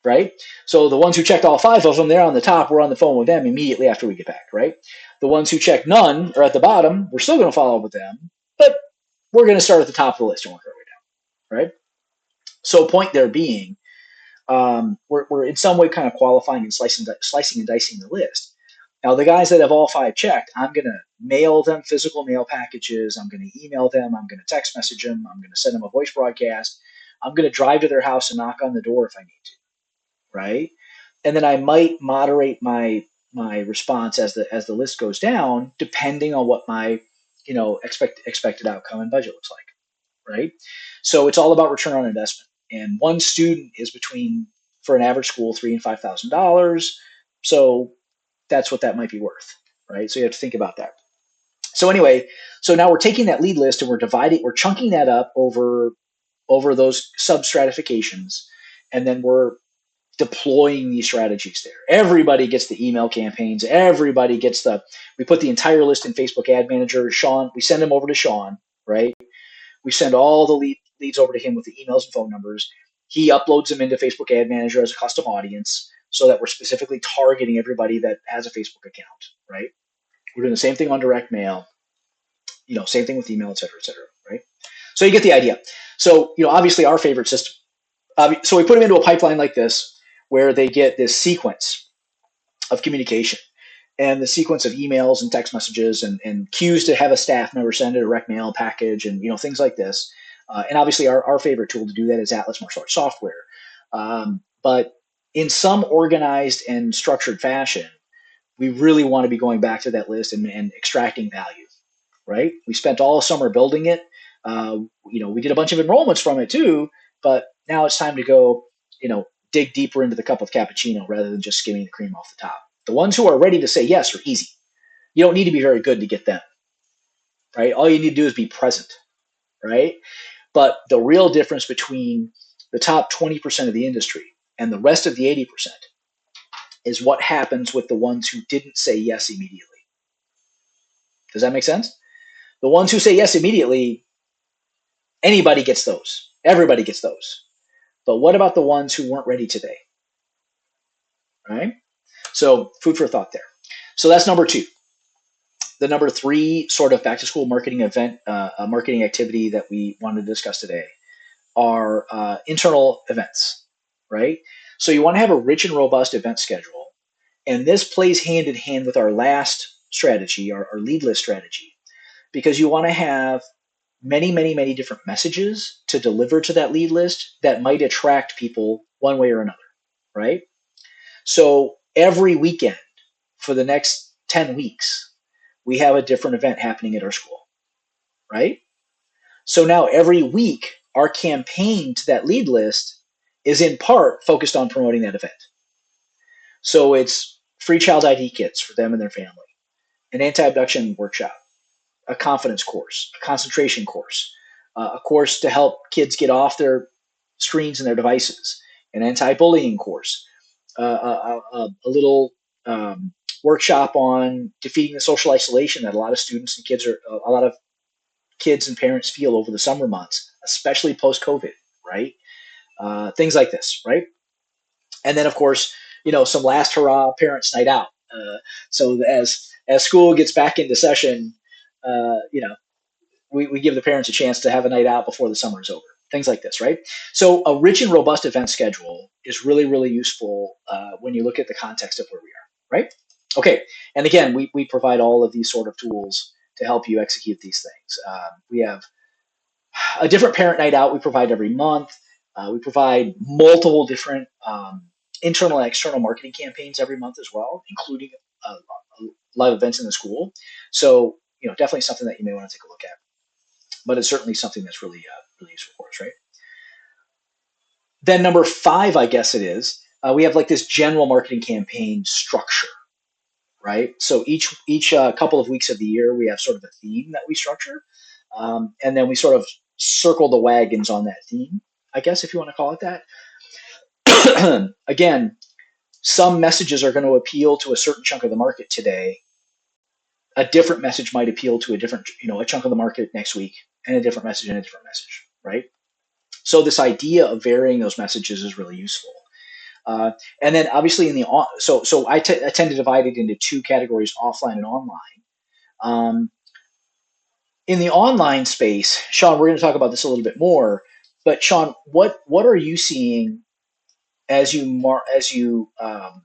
right? So the ones who checked all 5 of them, they're on the top. We're on the phone with them immediately after we get back, right? The ones who check none are at the bottom. We're still going to follow up with them, but we're going to start at the top of the list and work our way down, right? So point there being, we're in some way kind of qualifying and slicing and dicing the list. Now, the guys that have all 5 checked, I'm going to mail them physical mail packages. I'm going to email them. I'm going to text message them. I'm going to send them a voice broadcast. I'm going to drive to their house and knock on the door if I need to, right? And then I might moderate my response as the list goes down, depending on what my expected outcome and budget looks like, right? So it's all about return on investment. and one student is between, for an average school, $3,000 and $5,000. So that's what that might be worth, right? So you have to think about that. So anyway, so now we're taking that lead list and we're chunking that up over those sub stratifications, and then we're deploying these strategies there. Everybody gets the email campaigns. Everybody gets we put the entire list in Facebook Ad Manager. Sean, we send them over to Sean, right? We send all the leads over to him with the emails and phone numbers. He uploads them into Facebook Ad Manager as a custom audience so that we're specifically targeting everybody that has a Facebook account, right? We're doing the same thing on direct mail, same thing with email, et cetera, right? So you get the idea. So, obviously our favorite system. So we put them into a pipeline like this where they get this sequence of communication and the sequence of emails and text messages and cues to have a staff member send a direct mail package and things like this. And obviously our favorite tool to do that is Atlas Martial Arts Software. But in some organized and structured fashion, we really want to be going back to that list and extracting value, right? We spent all summer building it. We did a bunch of enrollments from it too, but now it's time to go, dig deeper into the cup of cappuccino rather than just skimming the cream off the top. The ones who are ready to say yes are easy. You don't need to be very good to get them, right? All you need to do is be present, right? But the real difference between the top 20% of the industry and the rest of the 80% is what happens with the ones who didn't say yes immediately. Does that make sense? The ones who say yes immediately, anybody gets those. Everybody gets those. But what about the ones who weren't ready today? Right? So food for thought there. So that's number two. The number three sort of back to school marketing event, marketing activity that we wanted to discuss today are internal events, right? So you want to have a rich and robust event schedule. And this plays hand in hand with our last strategy, our lead list strategy, because you want to have many, many, many different messages to deliver to that lead list that might attract people one way or another, right? So every weekend for the next 10 weeks, we have a different event happening at our school, right? So now every week, our campaign to that lead list is in part focused on promoting that event. So it's free child ID kits for them and their family, an anti-abduction workshop, a confidence course, a concentration course, a course to help kids get off their screens and their devices, an anti-bullying course, a little workshop on defeating the social isolation that a lot of students and a lot of kids and parents feel over the summer months, especially post-COVID, right? Things like this, right? And then, of course, some last hurrah parents' night out. So as school gets back into session, we give the parents a chance to have a night out before the summer is over. Things like this, right? So a rich and robust event schedule is really, really useful when you look at the context of where we are, right? Okay, and again, we provide all of these sort of tools to help you execute these things. We have a different parent night out we provide every month. We provide multiple different internal and external marketing campaigns every month as well, including live events in the school. So, definitely something that you may want to take a look at. But it's certainly something that's really, really useful for us, right? Then number five, I guess it is, we have like this general marketing campaign structure, right? So each couple of weeks of the year, we have sort of a theme that we structure, and then we sort of circle the wagons on that theme, I guess, if you want to call it that. Again, some messages are going to appeal to a certain chunk of the market today. A different message might appeal to a chunk of the market next week, and a different message and a different message, right? So this idea of varying those messages is really useful. And then obviously I tend to divide it into two categories: offline and online. Um, in the online space, Sean, we're going to talk about this a little bit more. But Sean, what are you seeing as you run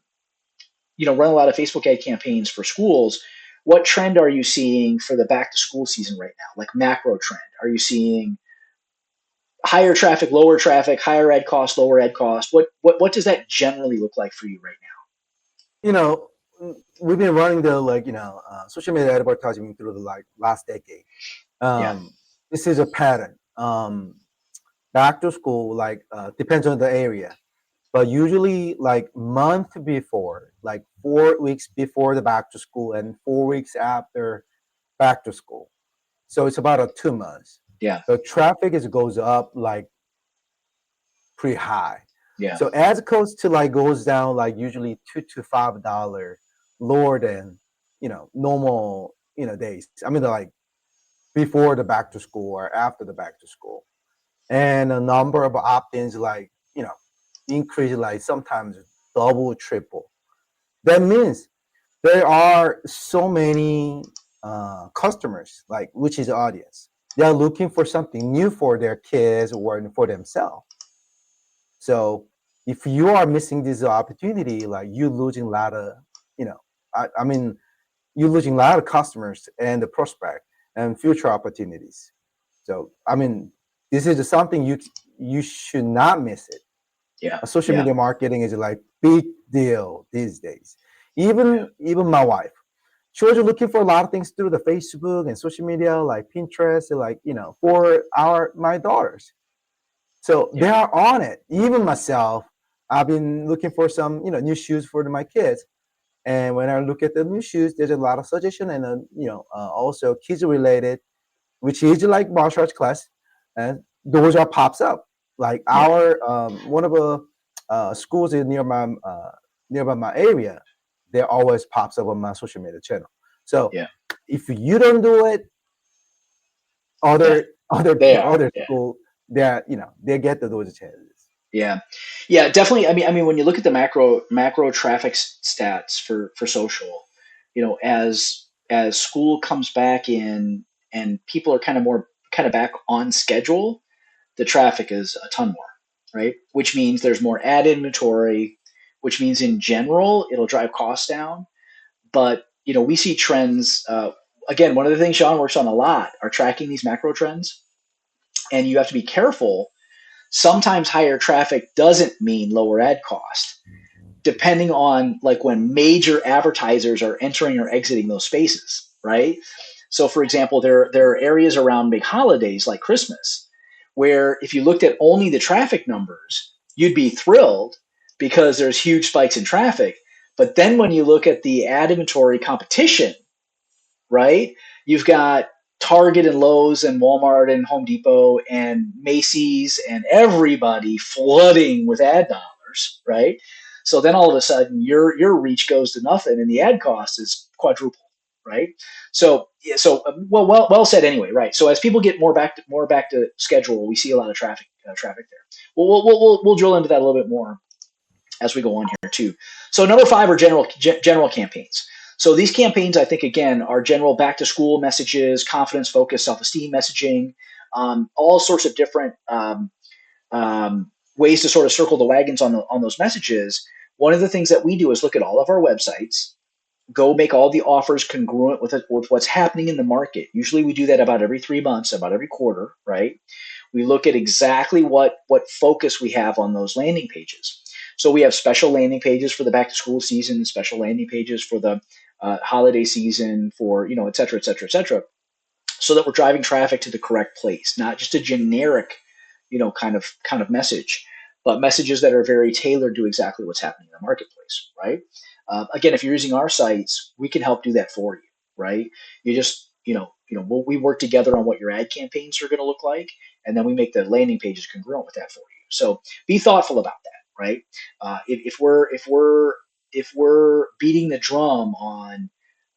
a lot of Facebook ad campaigns for schools? What trend are you seeing for the back to school season right now? Like macro trend, are you seeing higher traffic, lower traffic, higher ed cost, lower ed cost? What does that generally look like for you right You know, we've been running the social media advertising through the last decade. now? Yeah. This is a pattern. back to school, like depends on the area, but usually like month before, like 4 weeks before the back to school and 4 weeks after back to school. So it's about a 2 months. Yeah. The traffic is goes up like pretty high. Yeah. So as opposed to like goes down like usually $2 to $5 lower than normal days. I mean like before the back to school or after the back to school, and a number of opt-ins like increase like sometimes double triple. That means there are so many customers, like which is the audience. They're looking for something new for their kids or for themselves. So if you are missing this opportunity, like you losing a lot of, you know, I mean, you're losing a lot of customers and the prospect and future opportunities. So I mean, this is something you should not miss it. Yeah. Social Yeah. media marketing is like big deal these days. Yeah. Even my wife, she was looking for a lot of things through the Facebook and social media, like Pinterest, and like for our my daughters. So they Yeah. are on it. Even myself, I've been looking for some new shoes for my kids. And when I look at the new shoes, there's a lot of suggestion and also kids related, which is like martial arts class, and those are pops up. Like Yeah. our one of the schools in nearby my area, there always pops up on my social media channel. So Yeah. if you don't do it, Yeah. They are. other Yeah. school, they get those chances. Yeah. Yeah. Definitely. I mean, when you look at the macro traffic stats for social, as school comes back in and people are kind of back on schedule, the traffic is a ton more, right? Which means there's more ad inventory, which means in general it'll drive costs down. But we see trends. Again, one of the things Sean works on a lot are tracking these macro trends, and you have to be careful. Sometimes higher traffic doesn't mean lower ad cost, depending on like when major advertisers are entering or exiting those spaces, right? So, for example, there are areas around big holidays like Christmas where if you looked at only the traffic numbers, you'd be thrilled because there's huge spikes in traffic. But then when you look at the ad inventory competition, right? You've got Target and Lowe's and Walmart and Home Depot and Macy's and everybody flooding with ad dollars, right? So then all of a sudden your reach goes to nothing and the ad cost is quadruple, right? So yeah, well said anyway, right? So as people get more back to schedule, we see a lot of traffic there. We'll drill into that a little bit more as we go on here too. So number five are general campaigns. So these campaigns, I think, again, are general back to school messages, confidence, focus, self esteem messaging, all sorts of different ways to sort of circle the wagons on those messages. One of the things that we do is look at all of our websites, go make all the offers congruent with what's happening in the market. Usually we do that about every 3 months, about every quarter, right? We look at exactly what focus we have on those landing pages. So we have special landing pages for the back to school season, special landing pages for the holiday season, for et cetera, et cetera, et cetera, so that we're driving traffic to the correct place, not just a generic, kind of message, but messages that are very tailored to exactly what's happening in the marketplace, right? Again, if you're using our sites, we can help do that for you, right? You just, we work together on what your ad campaigns are going to look like, and then we make the landing pages congruent with that for you. So be thoughtful about that, right? If we're beating the drum on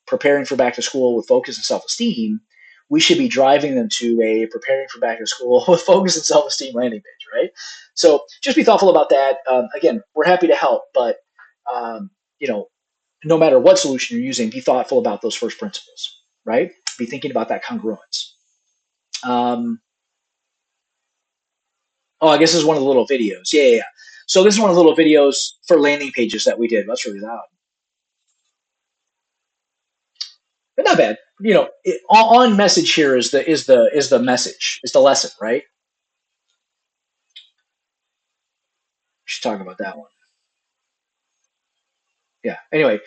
preparing for back to school with focus and self esteem, we should be driving them to a preparing for back to school with focus and self esteem landing page, right? So just be thoughtful about that. Again, we're happy to help, but um, you know, no matter what solution you're using, be thoughtful about those first principles, right? Be thinking about that congruence. Um, oh, I guess this is one of the little videos. Yeah, yeah, yeah. So this is one of the little videos for landing pages that we did. That's really loud, but not bad. On message here is the message, is the lesson, right? We should talk about that one. Yeah. Anyway,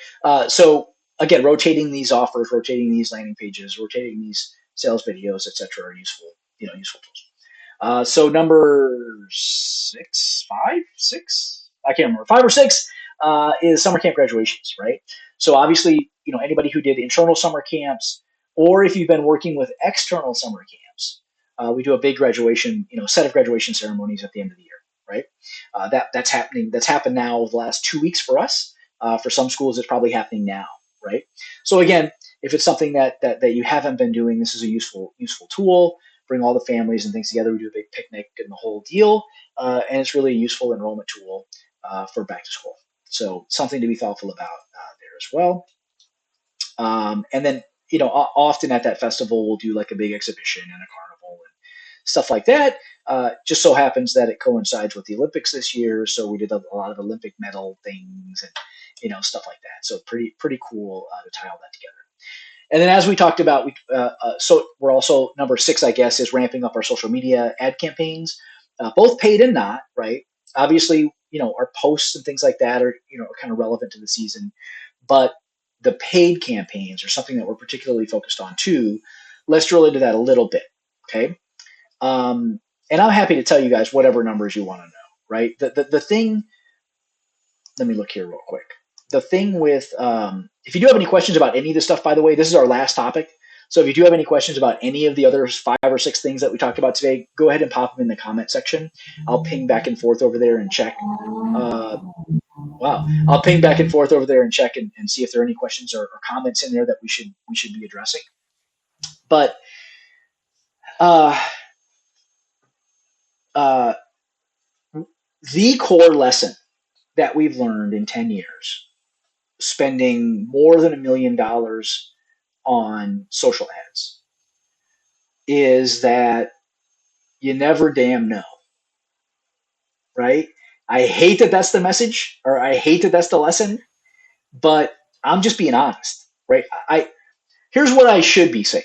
so again, rotating these offers, rotating these landing pages, rotating these sales videos, etc., are useful tools. So number six, I can't remember, 5 or 6 is summer camp graduations, right? So obviously, anybody who did internal summer camps, or if you've been working with external summer camps, we do a big graduation, set of graduation ceremonies at the end of the year, right? That's happening. That's happened now over the last 2 weeks for us. For some schools, it's probably happening now, right? So again, if it's something that you haven't been doing, this is a useful tool. Bring all the families and things together. We do a big picnic and the whole deal, and it's really a useful enrollment tool for back to school. So something to be thoughtful about there as well. And then often at that festival we'll do like a big exhibition and a carnival and stuff like that. Just so happens that it coincides with the Olympics this year, so we did a lot of Olympic medal things and stuff like that. So pretty cool to tie all that together. And then, as we talked about, so we're also number 6, I guess, is ramping up our social media ad campaigns, both paid and not. Right? Obviously, our posts and things like that are kind of relevant to the season, but the paid campaigns are something that we're particularly focused on too. Let's drill into that a little bit, okay? And I'm happy to tell you guys whatever numbers you want to know. Right? The thing. Let me look here real quick. The thing with, if you do have any questions about any of this stuff, by the way, this is our last topic. So if you do have any questions about any of the other 5 or 6 things that we talked about today, go ahead and pop them in the comment section. I'll ping back and forth over there and check. Wow, I'll ping back and forth over there and check and see if there are any questions or comments in there that we should be addressing. But uh, uh, the core lesson that we've learned in 10 years, spending more than $1 million on social ads, is that you never damn know, right? I hate that that's the message, or I hate that that's the lesson, but I'm just being honest, right? Here's what I should be saying.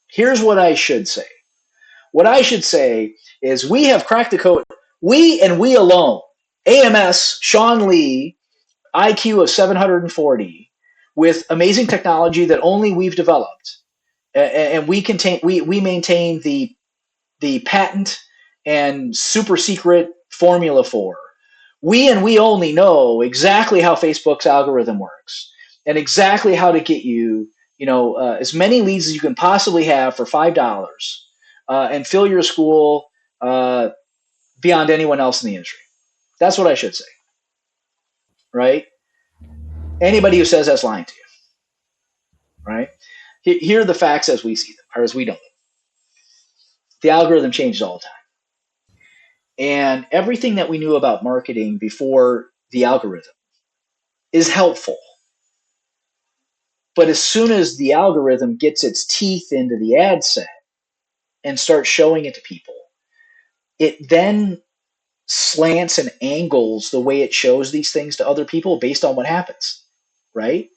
Here's what I should say. What I should say is we have cracked the code. We and we alone. AMS, Sean Lee, IQ of 740, with amazing technology that only we've developed, and we maintain the patent and super secret formula for. We and we only know exactly how Facebook's algorithm works and exactly how to get you, as many leads as you can possibly have for $5, and fill your school beyond anyone else in the industry. That's what I should say, right? Anybody who says that's lying to you, right? Here are the facts as we see them, or as we know them. The algorithm changes all the time. And everything that we knew about marketing before the algorithm is helpful. But as soon as the algorithm gets its teeth into the ad set and starts showing it to people, it then slants and angles the way it shows these things to other people based on what happens, right?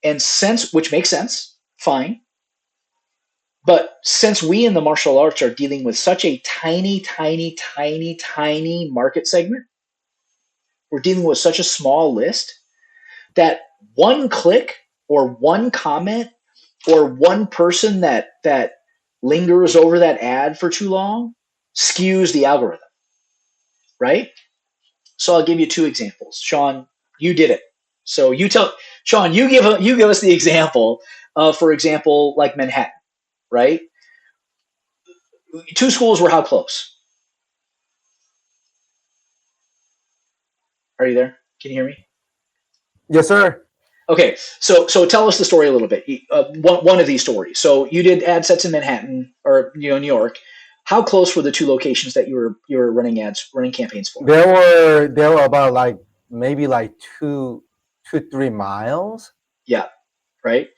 And which makes sense, fine. But since we in the martial arts are dealing with such a tiny, tiny, tiny, tiny market segment, we're dealing with such a small list that one click or one comment or one person that lingers over that ad for too long skews the algorithm, right? So I'll give you 2 examples. Sean, you did it. So Sean, you give us the example of, for example, like Manhattan, right? 2 schools were how close? Are you there? Can you hear me? Yes, sir. Okay, so tell us the story a little bit. One of these stories. So you did ad sets in Manhattan or New York. How close were the 2 locations that you were running campaigns for? There were about like maybe like 2-3 miles. Yeah, right.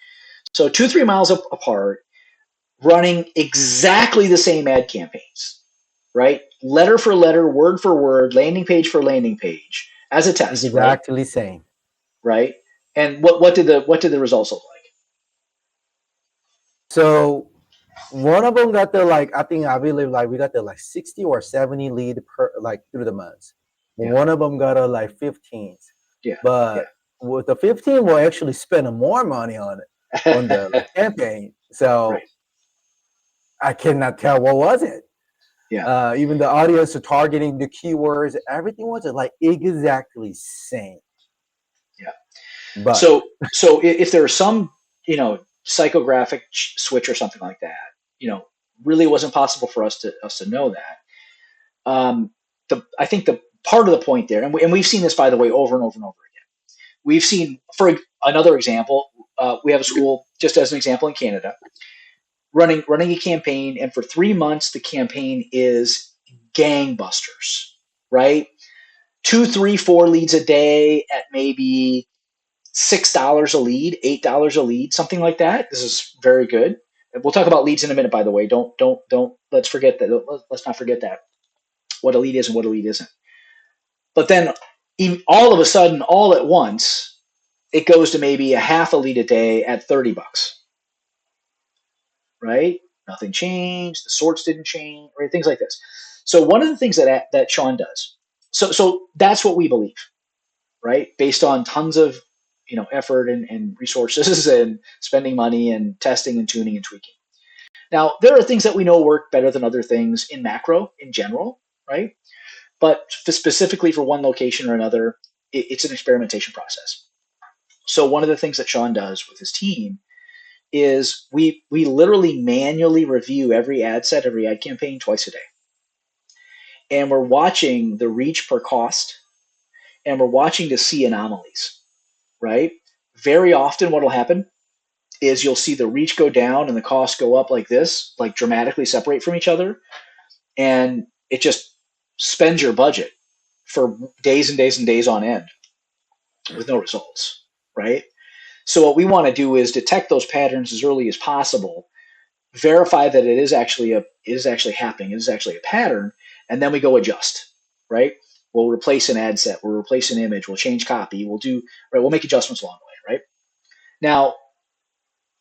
So 2-3 miles apart, running exactly the same ad campaigns, right? Letter for letter, word for word, landing page for landing page as a test, right? Exactly same. Right. And what did the results look like? So one of them got the like I believe like we got the like 60 or 70 lead per like through the months. Yeah, One of them got a like 15. yeah, But with the 15 we're actually spending more money on it on yeah. the like campaign. So Right. I cannot tell what was it. Yeah. Even the audience, the targeting, the keywords, everything was like exactly same. Yeah. But So if there are some, psychographic switch or something like that, really wasn't possible for us to know that. I think the part of the point there, and we've seen this by the way over and over and over again. We've seen, for another example, we have a school just as an example in Canada running a campaign, and for 3 months the campaign is gangbusters, right? Two, three, four leads a day at maybe $6 a lead, $8 a lead, something like that. This is very good. We'll talk about leads in a minute, by the way. Don't let's forget that. Let's not forget that what a lead is and what a lead isn't. But then all of a sudden, all at once, it goes to maybe a half a lead a day at $30, right? Nothing changed. The sorts didn't change, right? Things like this. So one of the things that Sean does. So that's what we believe, right? Based on tons of effort and resources and spending money and testing and tuning and tweaking. Now there are things that we know work better than other things in macro in general, right? But specifically for one location or another, it's an experimentation process. So one of the things that Sean does with his team is we literally manually review every ad set, every ad campaign twice a day, and we're watching the reach per cost, and we're watching to see anomalies, right? Very often, what will happen is you'll see the reach go down and the cost go up like this, like dramatically separate from each other, and it just spends your budget for days and days and days on end with no results, right? So what we want to do is detect those patterns as early as possible, verify that it is actually happening, it is actually a pattern, and then we go adjust, right? We'll replace an ad set, we'll replace an image, we'll change copy, we'll make adjustments along the way, right? Now,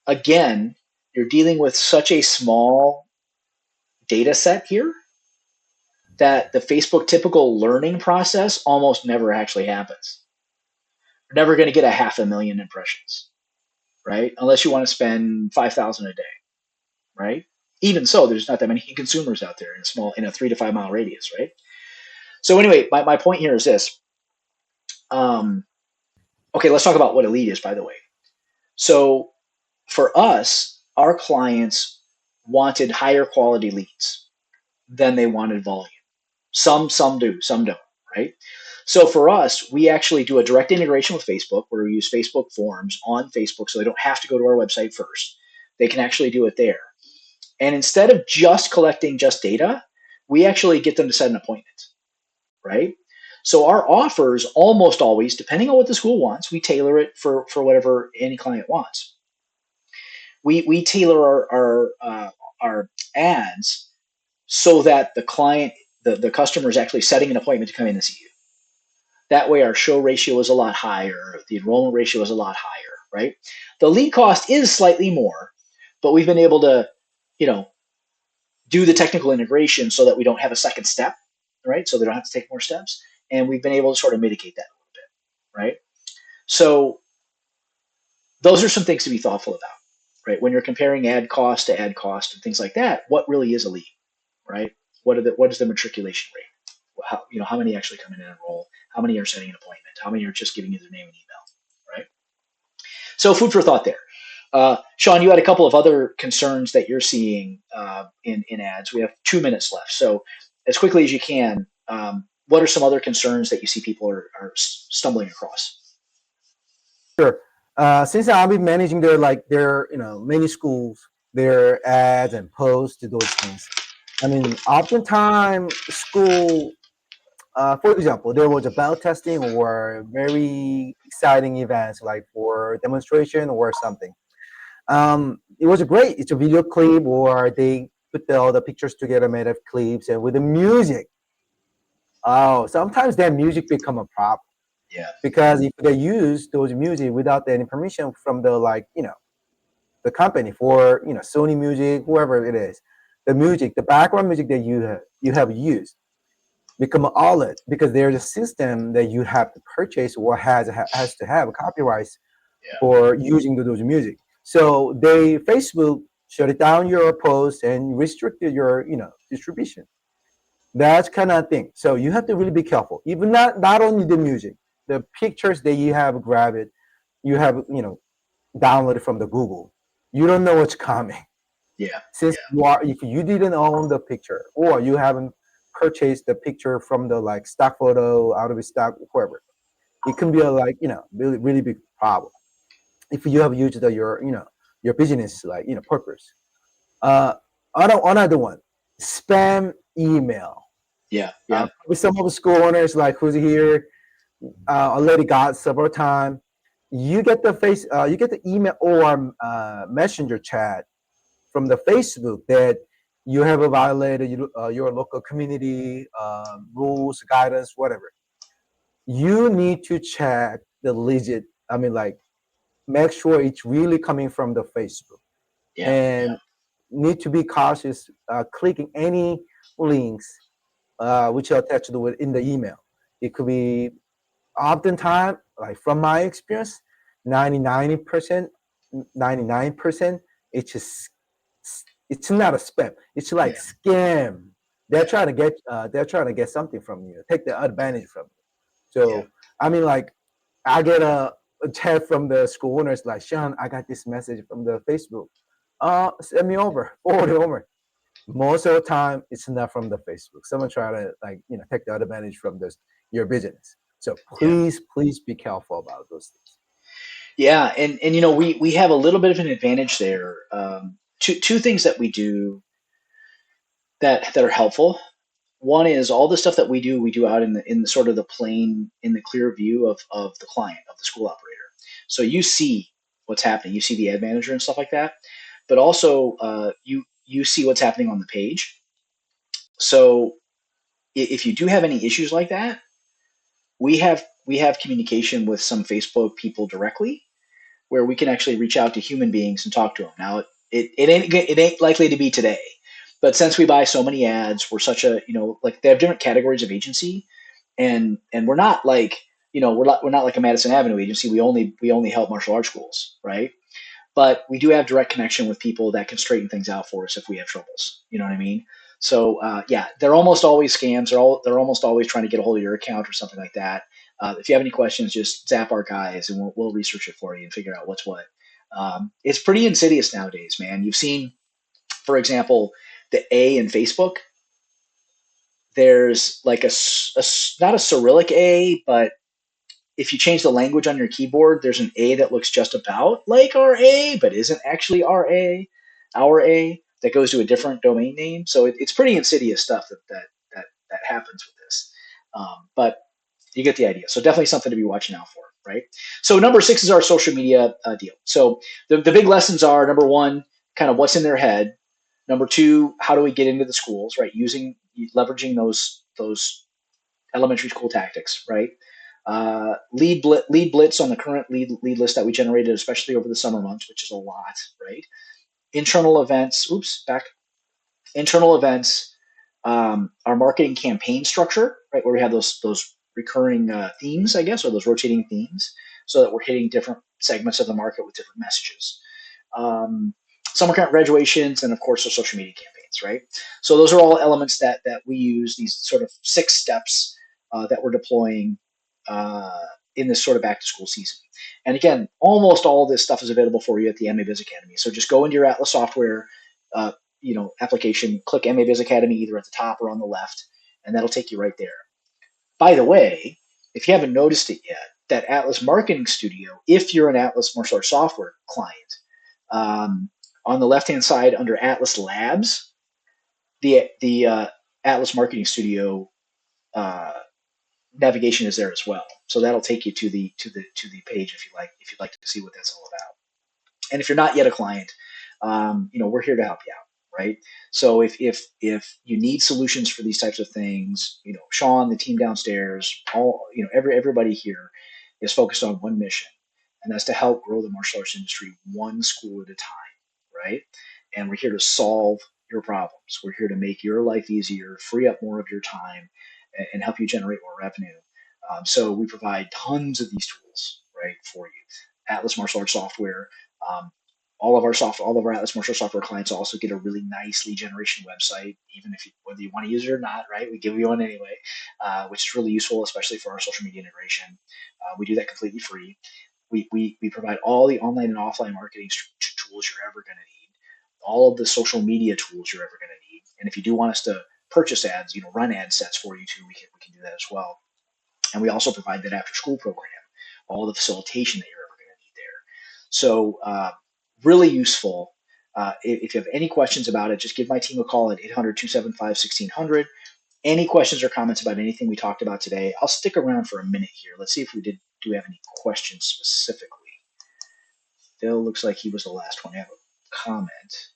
again, you're dealing with such a small data set here that the Facebook typical learning process almost never actually happens. You're never going to get a 500,000 impressions, right? Unless you want to spend 5,000 a day, right? Even so, there's not that many consumers out there in a 3 to 5 mile radius, right? So anyway, my point here is this. Um, okay, let's talk about what a lead is, by the way. So for us, our clients wanted higher quality leads than they wanted volume. Some do, some don't, right? So for us, we actually do a direct integration with Facebook where we use Facebook forms on Facebook so they don't have to go to our website first. They can actually do it there. And instead of just collecting just data, we actually get them to set an appointment, right? So our offers almost always, depending on what the school wants, we tailor it for whatever any client wants. We tailor our ads so that the customer is actually setting an appointment to come in and see you. That way, our show ratio is a lot higher. The enrollment ratio is a lot higher, right? The lead cost is slightly more, but we've been able to, you know, do the technical integration so that we don't have a second step, right? So they don't have to take more steps, and we've been able to sort of mitigate that a little bit, right? So those are some things to be thoughtful about, right? When you're comparing ad cost to ad cost and things like that, what really is a lead, right? What is the matriculation rate? How many actually come in and enroll? How many are setting an appointment? How many are just giving you their name and email, right? So food for thought there. Sean, you had a couple of other concerns that you're seeing in ads. We have 2 minutes left, so as quickly as you can, what are some other concerns that you see people are stumbling across? sure. Since I'll be managing their many schools, their ads and posts to those things. I mean, oftentimes school, for example, there was a bell testing or very exciting events like for demonstration or something. It was great. It's a video clip or they put all the pictures together, made of clips, and with the music. Oh, sometimes that music become a problem Yeah, because if they use those music without any permission from the company for Sony Music, whoever it is, the music, the background music that you have used become all it because there's a system that you have to purchase or has to have a copyright yeah, for using those music. So Facebook shut it down your post and restricted your distribution. That's kind of thing. So you have to really be careful. Even not only the music, the pictures that you have grab it, you have downloaded from the Google. You don't know what's coming. Yeah. Since if you didn't own the picture or you haven't purchased the picture from the like stock photo out of stock, whoever, it can be a like really really big problem if you have used your your business like purpose. Uh, another one, spam email. Yeah. Yeah. With some of the school owners like who's here already got several times. You get the email or messenger chat from the Facebook that you have violated your local community rules, guidance, whatever. You need to check the legit. I mean, like, make sure it's really coming from the Facebook, Yeah. and need to be cautious clicking any links which are attached to it in the email. It could be oftentimes, like from my experience, 99%, 99%, it's just it's not a spam. It's like Yeah. scam. They're Yeah. trying to get something from you, take the advantage from you. Yeah. So I mean, like, I get a chat from the school owners like, Sean, I got this message from the Facebook. Send me over, forward it over. Most of the time, it's not from the Facebook. Someone try to like take the advantage from this your business. So Yeah. please be careful about those things. Yeah. And we have a little bit of an advantage there. Two things that we do that are helpful. One is all the stuff that we do out in the sort of the plain in the clear view of the client of the school operator. So you see what's happening. You see the ad manager and stuff like that, but also you see what's happening on the page. So if you do have any issues like that, we have communication with some Facebook people directly where we can actually reach out to human beings and talk to them. Now, it ain't likely to be today, but since we buy so many ads, we're such a like they have different categories of agency, and we're not like we're not like a Madison Avenue agency. We only help martial arts schools, right? But we do have direct connection with people that can straighten things out for us if we have troubles. You know what I mean? So yeah, they're almost always scams. They're almost always trying to get a hold of your account or something like that. If you have any questions, just zap our guys and we'll research it for you and figure out what's what. It's pretty insidious nowadays, man. You've seen, for example, the A in Facebook. There's like not a Cyrillic A, but if you change the language on your keyboard, there's an A that looks just about like RA, but isn't actually our A that goes to a different domain name. So it's pretty insidious stuff that happens with this. But you get the idea. So definitely something to be watching out for, right? So number 6 is our social media deal. So the big lessons are number 1, kind of what's in their head. Number 2, how do we get into the schools, right? Leveraging those elementary school tactics, right? Lead blitz on the current lead list that we generated, especially over the summer months, which is a lot, right? Internal events. Oops, back. Internal events. Our marketing campaign structure, right, where we have those recurring themes, I guess, or those rotating themes, so that we're hitting different segments of the market with different messages. Um, Summer camp graduations, and of course, our social media campaigns, right? So those are all elements that we use. These sort of 6 steps that we're deploying uh, in this sort of back to school season. And again, almost all of this stuff is available for you at the MA Biz Academy. So just go into your Atlas software, uh, application, click MA Biz Academy either at the top or on the left, and that'll take you right there. By the way, if you haven't noticed it yet, that Atlas Marketing Studio, if you're an Atlas Martial Arts software client, um, on the left hand side under Atlas Labs, the Atlas Marketing Studio uh, navigation is there as well. So that'll take you to the page if you'd like to see what that's all about. And if you're not yet a client, we're here to help you out, right? So if you need solutions for these types of things, Sean, the team downstairs, everybody here is focused on one mission, and that's to help grow the martial arts industry one school at a time, right? And we're here to solve your problems. We're here to make your life easier, free up more of your time, and help you generate more revenue. So we provide tons of these tools, right, for you. Atlas Martial Arts software. Um, all of our Atlas Marshall software clients also get a really nice lead generation website, even if whether you want to use it or not, right? We give you one anyway, which is really useful, especially for our social media integration. We do that completely free. We provide all the online and offline marketing tools you're ever going to need, all of the social media tools you're ever going to need. And if you do want us to purchase ads, run ad sets for you too, we can do that as well. And we also provide that after school program, all the facilitation that you're ever going to need there. So really useful. If you have any questions about it, just give my team a call at 800-275-1600. Any questions or comments about anything we talked about today? I'll stick around for a minute here. Let's see if do we have any questions specifically. Phil looks like he was the last one to have a comment.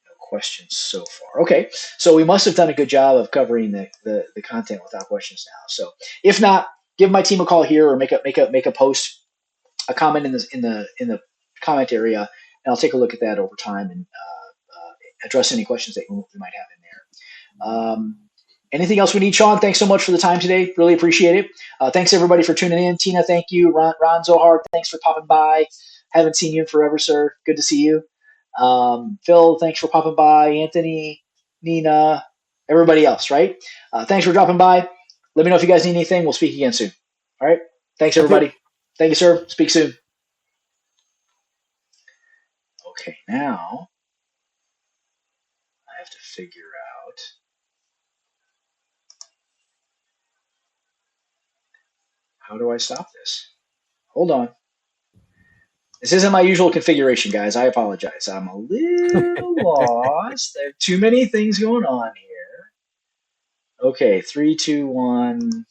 No questions so far. Okay, so we must have done a good job of covering the content without questions now. So if not, give my team a call here or make a post, a comment in the comment area, and I'll take a look at that over time and address any questions that we might have in there. Anything else we need, Sean? Thanks so much for the time today. Really appreciate it. Thanks everybody for tuning in. Tina, thank you. Ron Zohar, thanks for popping by. Haven't seen you in forever, sir. Good to see you. Phil, thanks for popping by. Anthony, Nina, everybody else, right? Thanks for dropping by. Let me know if you guys need anything. We'll speak again soon. All right. Thanks, That's everybody. it. Thank you, sir. Speak soon. Okay, now I have to figure out how do I stop this? Hold on. This isn't my usual configuration, guys. I apologize. I'm a little lost. There are too many things going on here. Okay, 3, 2, 1.